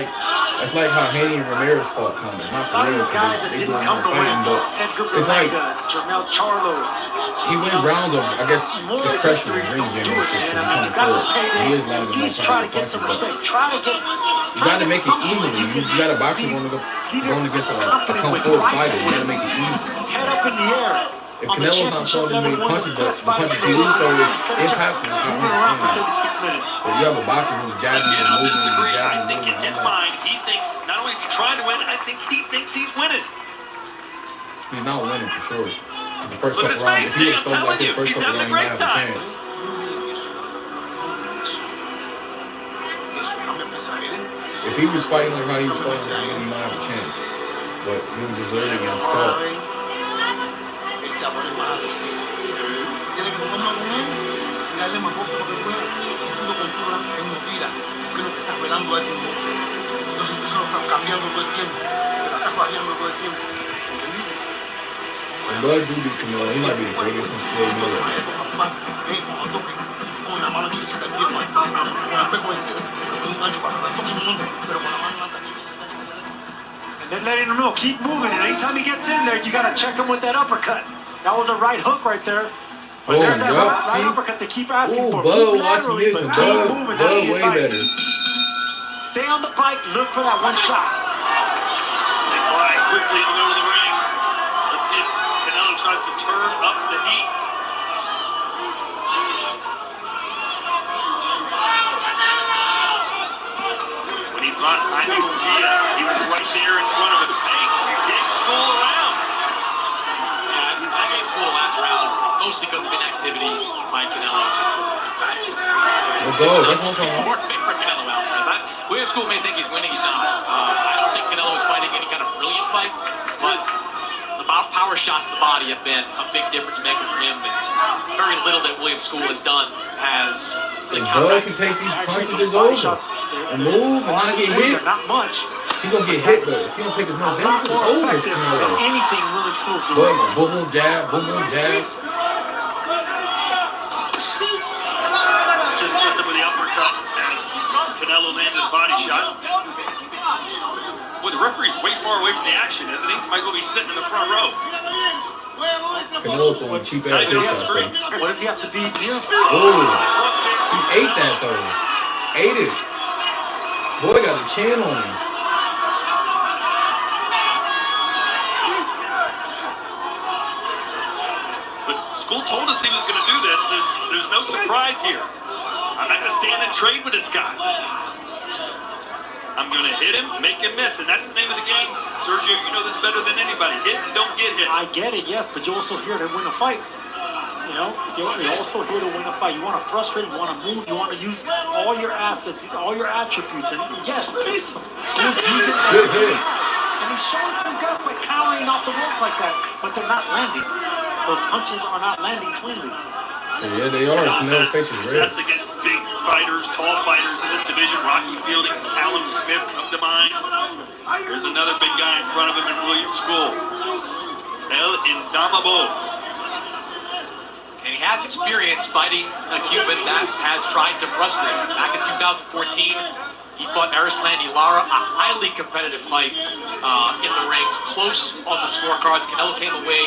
like how Haney and Ramirez fought, kind of. Not for real, because they go on fighting, but it's like he wins rounds of, I guess, his pressure and ring gym and shit. Because he's coming forward. He is landing more punches, but you got to make it evenly. You got a boxer going against a come forward fighter. You got to make it even. Head up in the air. If Canelo's not throwing as many punches, but the punches he do throw is impactful, I understand that. But you have a boxer who's jabbing and moving and jabbing and moving. In his mind, he thinks not only is he trying to win, I think he thinks he's winning. He's not winning for sure. The first couple rounds, if he was thrown like his first couple rounds, he might have a chance. If he was fighting like how he was fighting, then he might have a chance. But he was just literally getting stuck. Se va a poner más agresivo. Tiene que tomar una con él y darle más golpe porque puede. Si tú lo controlas, es mentira. Porque no te estás velando a él. Entonces tú se lo estás cambiando todo el tiempo. Se la estás variando todo el tiempo. ¿Entendido? Bud do beat Canelo. He might be the greatest in slow middle. Con la mano aquí se te pide con el espejo ese. Un gancho para atrás. Pero con la mano aquí. They're letting him know, keep moving, and anytime he gets in there, you gotta check him with that uppercut. That was a right hook right there. But there's that right uppercut they keep asking for. Bud watching this, and Bud way better. Stay on the bike, look for that one shot. They fly quickly to go to the ring. Let's see if Canelo tries to turn up the heat. I think he was right there in front of him. Hey, you gave Scull around. Yeah, I gave Scull the last round, mostly because of inactivity by Canelo. Let's go. That's what I'm talking about. Big for Canelo Alvarez. William Scull may think he's winning. He's not. I don't think Canelo is fighting any kind of brilliant fight, but the power shots to the body have been a big difference maker for him. And very little that William Scull has done has If Bud can take these punches, it's over. And move and not get hit. Not much. He's gonna get hit, but if he don't take as much damage, it's over. Anything William Scull's doing. Boom, boom, jab, boom, boom, jab. Just listen with the uppercut as Canelo lands his body shot. Boy, the referee's way far away from the action, isn't he? Might as well be sitting in the front row. Canelo throwing cheap ass hit shots though. What does he have to be here? Oh, he ate that though. Ate it. Boy got a chin on him. But Scull told us he was going to do this. There's no surprise here. I'm not going to stand and trade with this guy. I'm going to hit him, make him miss, and that's the name of the game. Sergio, you know this better than anybody. Hit and don't get hit. I get it, yes, but you're also here to win a fight. You know, you're also here to win a fight. You want to frustrate, you want to move, you want to use all your assets, all your attributes. And yes, he's using everything. And he's showing some guts by countering off the ropes like that, but they're not landing. Those punches are not landing cleanly. Yeah, they are. Canelo's face is red. Success against big fighters, tall fighters in this division. Rocky Fielding, Callum Smith come to mind. There's another big guy in front of him in William Scull. El Indomable. And he has experience fighting a Cuban that has tried to frustrate him. Back in 2014, he fought Erislandy Lara, a highly competitive fight in the ring, close on the scorecards. Canelo came away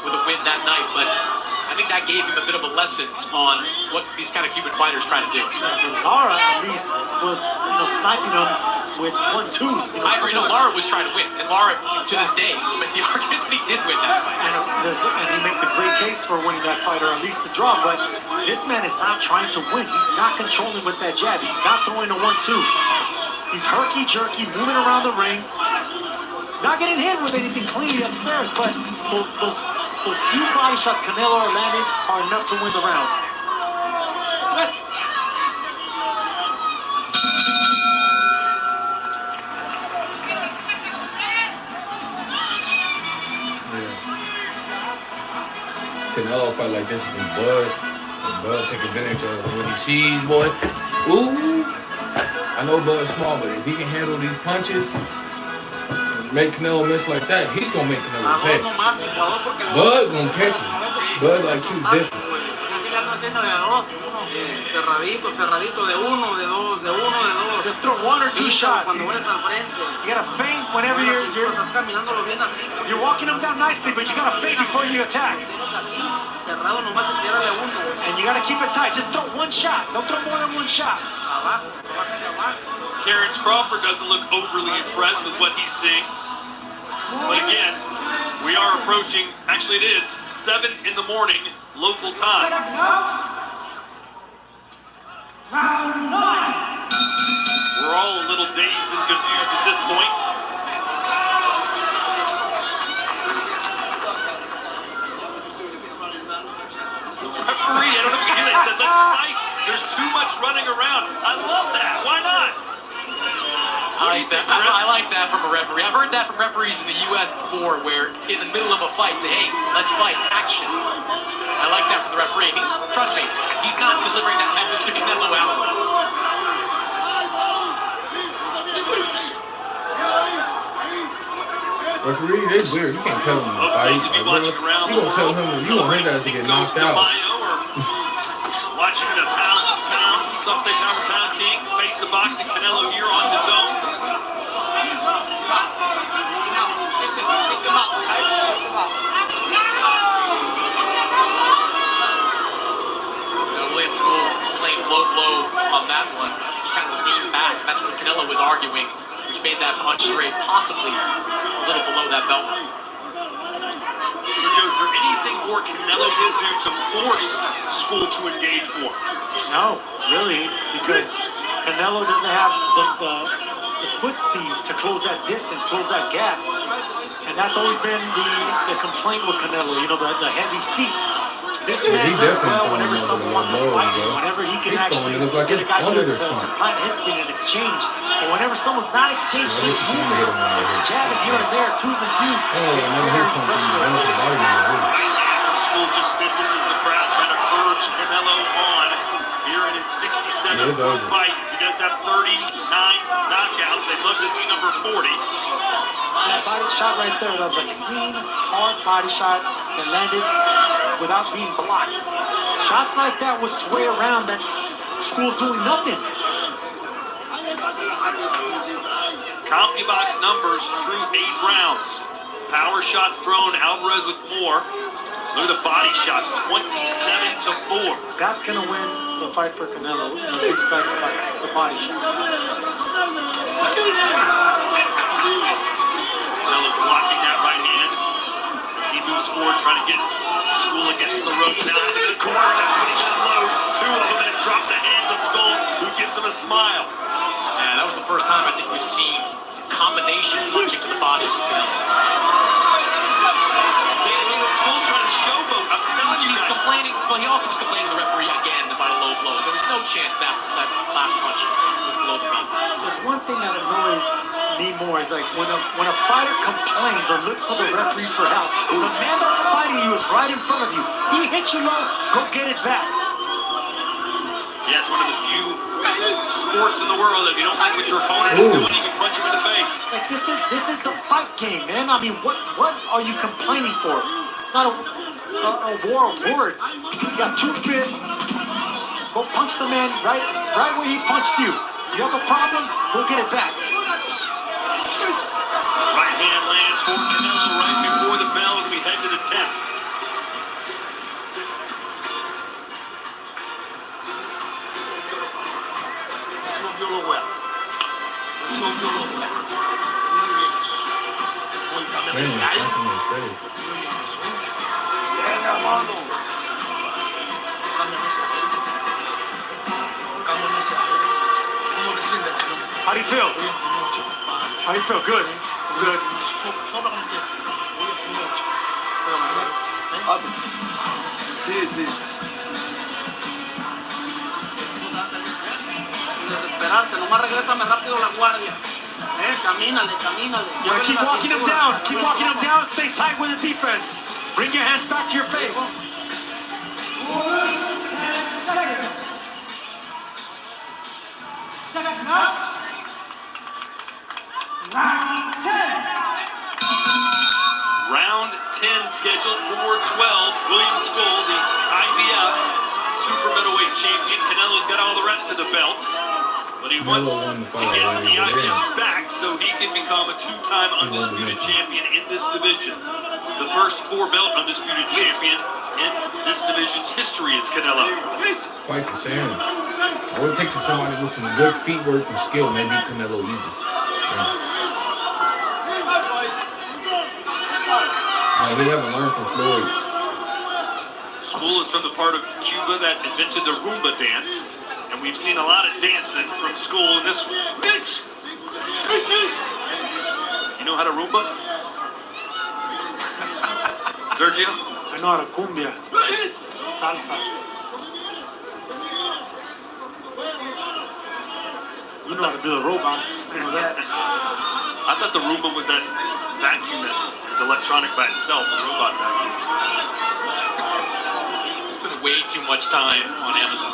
with a win that night, but I think that gave him a bit of a lesson on what these kind of Cuban fighters try to do. Lara, at least, was sniping him with 1-2s. I agree. No, Lara was trying to win, and Lara, to this day, but the argument that he did win that fight. And he makes a great case for winning that fight, or at least the draw. But this man is not trying to win. He's not controlling with that jab. He's not throwing a 1-2. He's herky-jerky, moving around the ring, not getting hit with anything clean upstairs, but those few body shots Canelo are landing are enough to win the round. Canelo fight like this with Bud. And Bud take advantage of what he sees, boy. Ooh. I know Bud's small, but if he can handle these punches, make Canelo miss like that, he's gonna make Canelo pay. Bud gonna catch him. Bud like he's different. Cerradito, de uno, de dos, de uno, de dos. Just throw 1 or 2 shots. Cuando vayas al frente. You gotta feint whenever you're walking them down nicely, but you gotta feint before you attack. Cerrado nomás se tira de uno. And you gotta keep it tight. Just throw 1 shot. Don't throw more than 1 shot. Terrence Crawford doesn't look overly impressed with what he's seeing. But again, we are approaching, actually it is 7 in the morning local time. Round 1. We're all a little dazed and confused at this point. The referee, I don't know if you can hear that, said, let's fight. There's too much running around. I love that. Why not? I like that from a referee. I've heard that from referees in the U.S. before, where in the middle of a fight, say, hey, let's fight, action. I like that from the referee. Trust me, he's not delivering that message to Canelo Alvarez. Referee, they weird. You can't tell him to fight. You gonna tell him you want his ass to get knocked out. Watching the some say pound for pound king, face the boxing Canelo here on the zone. William Scull playing low blow on that one. Kind of leaned back. That's what Canelo was arguing, which made that punch straight possibly a little below that belt. Sergio, is there anything more Canelo can do to force Scull to engage more? No, really, because Canelo doesn't have the foot speed to close that distance, close that gap. And that's always been the complaint with Canelo, you know, the heavy feet. This man does well whenever someone wants to fight him, whenever he can actually get a guy to plant his feet in exchange. But whenever someone's not exchanging his movement, jabbing here and there, twos and twos, Scull just misses as the crowd trying to urge Canelo on here in his 67th fight. He does have 39 knockouts. They'd love to see number 40. That body shot right there, that was a clean, hard body shot that landed without being blocked. Shots like that will sway around that Scull's doing nothing. CompuBox numbers through 8 rounds. Power shots thrown, Alvarez with more. Look at the body shots, 27-4. That's going to win the fight for Canelo. The big fight, the body shot. Canelo blocking that right hand. As he moves forward, trying to get Scull against the ropes. Now into the corner, that's when he got low. 2 of them, and it dropped the hands of Scull, who gives him a smile. Yeah, that was the first time I think we've seen combination punching to the body. Scull trying to showboat. I'm telling you, he's complaining. Well, he also was complaining to the referee again about a low blow. There was no chance that last punch was below the belt. There's one thing that annoys me more is like when a fighter complains or looks for the referee for help, the man that's fighting you is right in front of you. He hit you low, go get it back. Yeah, it's one of the few sports in the world that if you don't like what your opponent is doing, you can punch him in the face. Like this is the fight game, man. I mean, what are you complaining for? It's not a war of words. You got 2 fists. Go punch the man right where he punched you. You have a problem? Go get it back. Right hand lands for Canelo right before the bell as we head to the 10th. How do you feel? How do you feel? Good. Good. Sí, sí. Desesperarse, nomás regrésame rápido la guardia. Camínale. Yeah, keep walking him down. Keep walking him down. Stay tight with the defense. Bring your hands back to your face. Round 10 scheduled for 12. William Scull, the IBF super middleweight champion. Canelo's got all the rest of the belts. But he wants to get the IBF back so he can become a 2-time undisputed champion in this division. The first 4-belt undisputed champion in this division's history is Canelo. Fight the same. I would take to somebody with some good feet work and skill, maybe Canelo easy. He haven't learned from Floyd. Scull is from the part of Cuba that invented the Rumba dance. And we've seen a lot of dancing from Scull in this one. You know how to Rumba? Sergio? I know how to cumbia. Salsa. You know how to do the robot. You know that. I thought the Roomba was that vacuum that is electronic by itself, a robot vacuum. Spent way too much time on Amazon.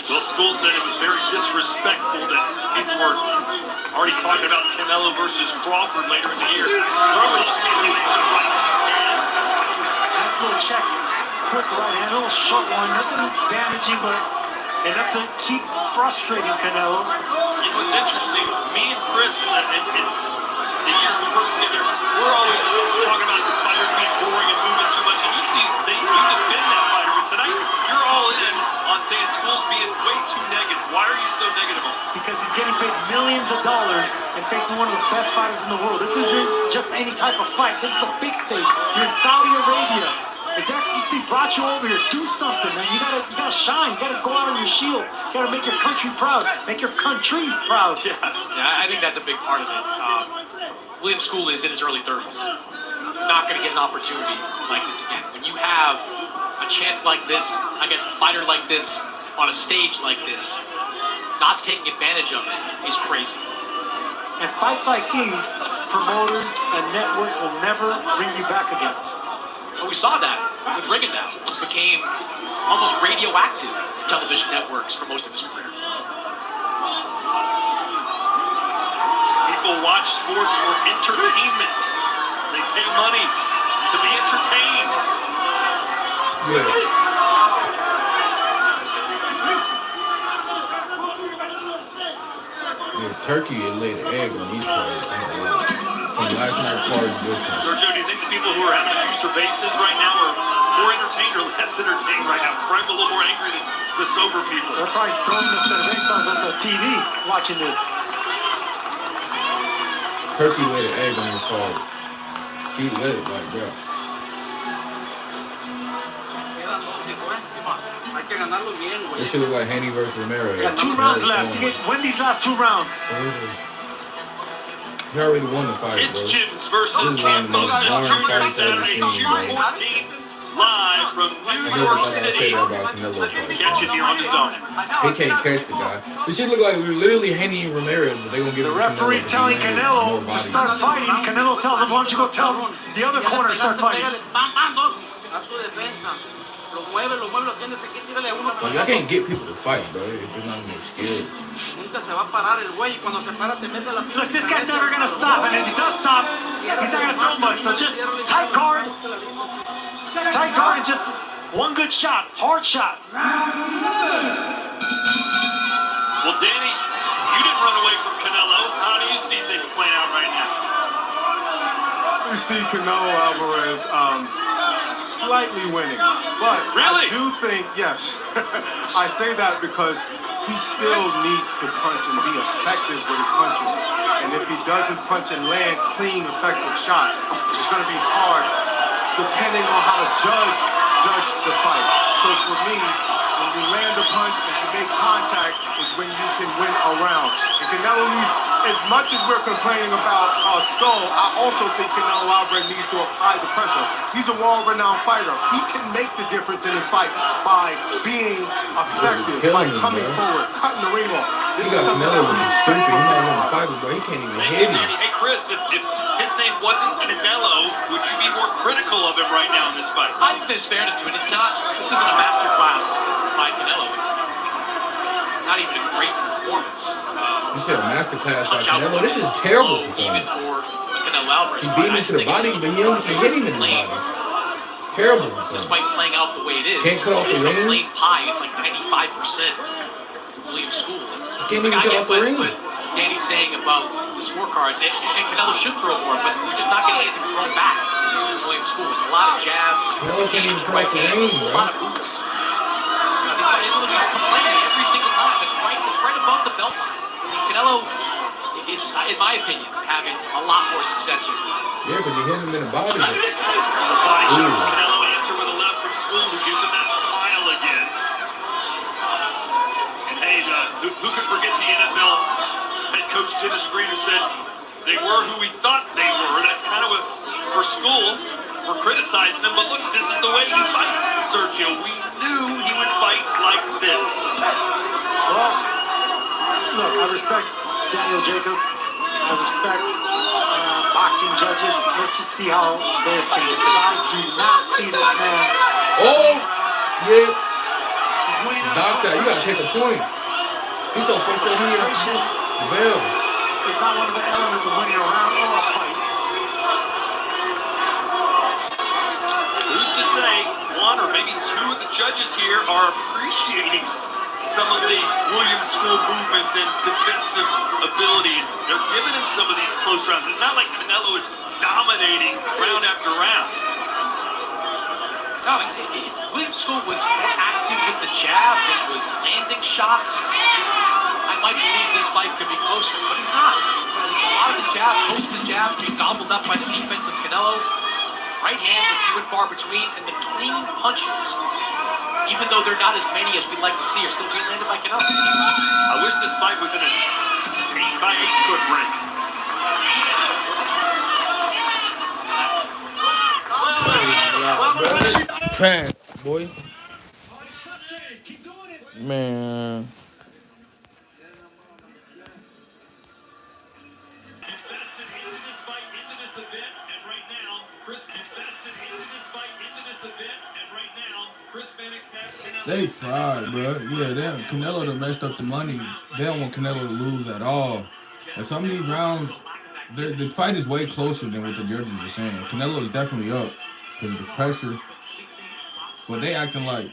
Well, Scull said it was very disrespectful that people were already talking about Canelo versus Crawford later in the year. Nice little check. Quick right hand, a little short one, nothing damaging, but enough to keep frustrating Canelo. You know, it's interesting. Me and Chris, in the years we worked together, we're always talking about the fighters being boring and moving too much. And usually you defend that fighter, but tonight you're all in on saying Scull's being way too negative. Why are you so negative on him? Because he's getting paid millions of dollars and facing one of the best fighters in the world. This isn't just any type of fight. This is the big stage. You're in Saudi Arabia. His Excellency brought you over here. Do something, man. You gotta shine. You gotta go out on your shield. You gotta make your country proud. Make your countries proud. Yeah, I think that's a big part of it. William Scull is in his early 30s. He's not going to get an opportunity like this again. When you have a chance like this, I guess a fighter like this on a stage like this, not taking advantage of it is crazy. And fights like these, promoters and networks will never bring you back again. But we saw that with Rigondeaux. It became almost radioactive to television networks for most of his career. People watch sports for entertainment. They pay money to be entertained. Yeah. Turkey had laid an egg on these cards. From last night's card to this one. Sergio, do you think the people who are having to use their bases right now are more entertained or less entertained right now? Probably a little more angry than the sober people. They're probably throwing the cervezas on the TV watching this. Turkey laid an egg on his card. He let it like that. This shit look like Haney versus Ramirez. Got 2 rounds left. Win these last 2 rounds. He already won the fight, bro. It's Gyms versus Campos Jr. Saturday, June 14th, live from New York City. Catch it here on the zone. He can't catch the guy. This shit look like literally Haney and Ramirez, but they gonna give the referee telling Canelo to start fighting. Canelo tells him, why don't you go tell the other corner to start fighting. Like, I can't get people to fight, bro. It's just not even skill. Look, this guy's never gonna stop, and if he does stop, he's not gonna throw much. So just tight guard and just one good shot, hard shot. Well, Danny, you didn't run away from Canelo. How do you see things playing out right now? We see Canelo Alvarez slightly winning, but really? I do think, yes, I say that because he still needs to punch and be effective with his punches. And if he doesn't punch and land clean, effective shots, it's going to be hard depending on how to judge the fight. So for me, when you land a punch and you make contact is when you can win a round. And Canelo needs, as much as we're complaining about Scull, I also think Canelo Alvarez needs to apply the pressure. He's a world-renowned fighter. He can make the difference in his fight by being effective, by coming forward, cutting the ring off. He got Canelo looking stupid. He might win the fight, but he can't even hit him. Hey, Chris, if his name wasn't Canelo, would you be more critical of him right now in this fight? I think there's fairness to it. This isn't a masterclass by Canelo. It's not even a great performance. You said a masterclass by Canelo. This is terrible performance. He beat him to the body, but he only can hit him in the body. Terrible performance. Despite playing out the way it is. Can't cut off the ring. It's a plain pie. It's like 95% William Scull. He can't even cut off the ring. What Danny's saying about the scorecards, and Canelo should throw more, but we're just not getting anything thrown back. William Scull. It's a lot of jabs. Canelo can't even cut off the ring, bro. A lot of boots. He's complaining every single time. It's right above the belt line. Canelo is, in my opinion, having a lot more success here. Yeah, because you hit him in the body. The body shot from Canelo, answer with a left from Scull, who gives him that smile again. And hey, who could forget the NFL head coach Dennis Green, who said they were who we thought they were. That's kind of what, for Scull, we're criticizing him, but look, this is the way he fights, Sergio. We knew he would fight like this. Well, look, I respect Daniel Jacobs. I respect boxing judges. Let's just see how they're seeing it. Because I do not see this man. Oh, yeah. Doctor, you gotta take a point. He's so frustrated. He hit the bell. It's not one of the elements of winning a round or a fight. Who's to say one or maybe two of the judges here are appreciating some of the William Scull movement and defensive ability. They're giving him some of these close rounds. It's not like Canelo is dominating round after round. No, William Scull was more active with the jab than was landing shots. I might believe this fight could be closer, but he's not. A lot of his jab, most of his jab, being gobbled up by the defense of Canelo. right hands are few and far between, and the clean punches, even though they're not as many as we'd like to see, are still being landed by Canelo. I wish this fight was in an 8x8 foot ring. Pan, boy. Man. Invested into this fight, into this event, and right now, Chris invested into this fight, into this event, and right now, Chris Mannix has Canelo. They fried, bro. Yeah, Canelo done messed up the money. They don't want Canelo to lose at all. And some of these rounds, the fight is way closer than what the judges are saying. Canelo is definitely up because of the pressure. But they acting like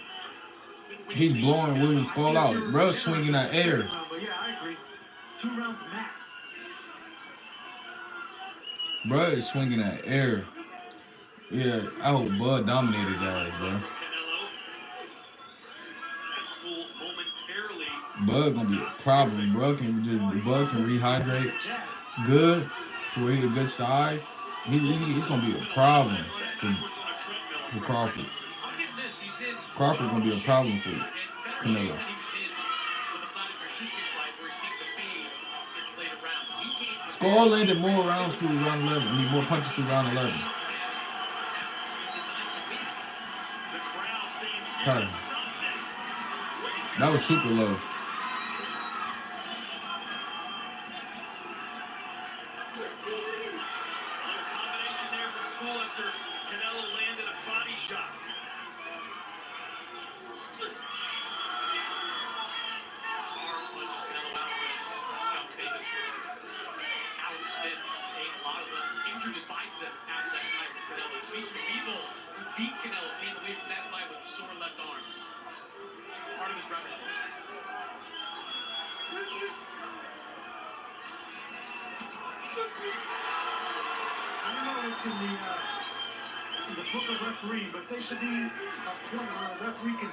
he's blowing William Scull out. Bro, swinging that air. But yeah, I agree. 2 rounds max. Bro is swinging that air. Yeah, I hope Bud dominated his ass, bro. Bud gonna be a problem. Bud can rehydrate good, to where he a good size. He's gonna be a problem for Crawford. Crawford gonna be a problem for Canelo. Scull landed more rounds through round 11. I mean, more punches through round 11. Okay. That was super low. Combination there from Scull after Canelo landed a body shot. Arm punches Canelo Alvarez, become famous for Alex Smith, a lot of them injured his bicep after that fight with Canelo. Dimitri Bivol, who beat Canelo, came away from that fight with a sore left arm. Part of his repertoire. I don't know what's in the book of refereeing, but there should be a point where a referee can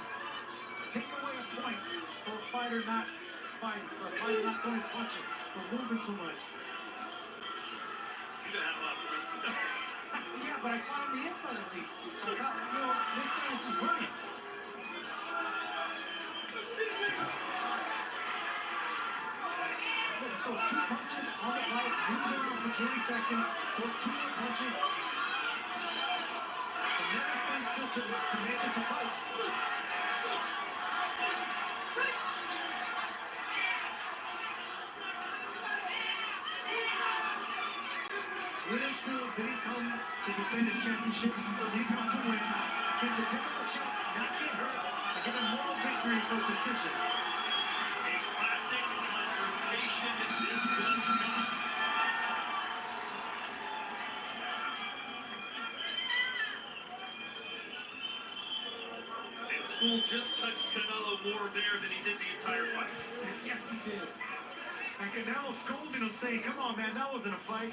take away a point for a fighter not fighting, for a fighter not throwing punches, for moving too much. You're gonna have a lot of points for that. Yeah, but I caught on the inside at least. Like, this guy is just running. Those 2 punches on the fight, lose around for 20 seconds, those 2 punches. And then it's going to make this a fight. William Scull didn't come to defend his championship. He come to win. It's a difficult shot, not get hurt, and get a moral victory for decision. A classic confrontation that this does not. And Scull just touched Canelo more there than he did the entire fight. Yes, he did. And Canelo scolded him, saying, "Come on, man, that wasn't a fight."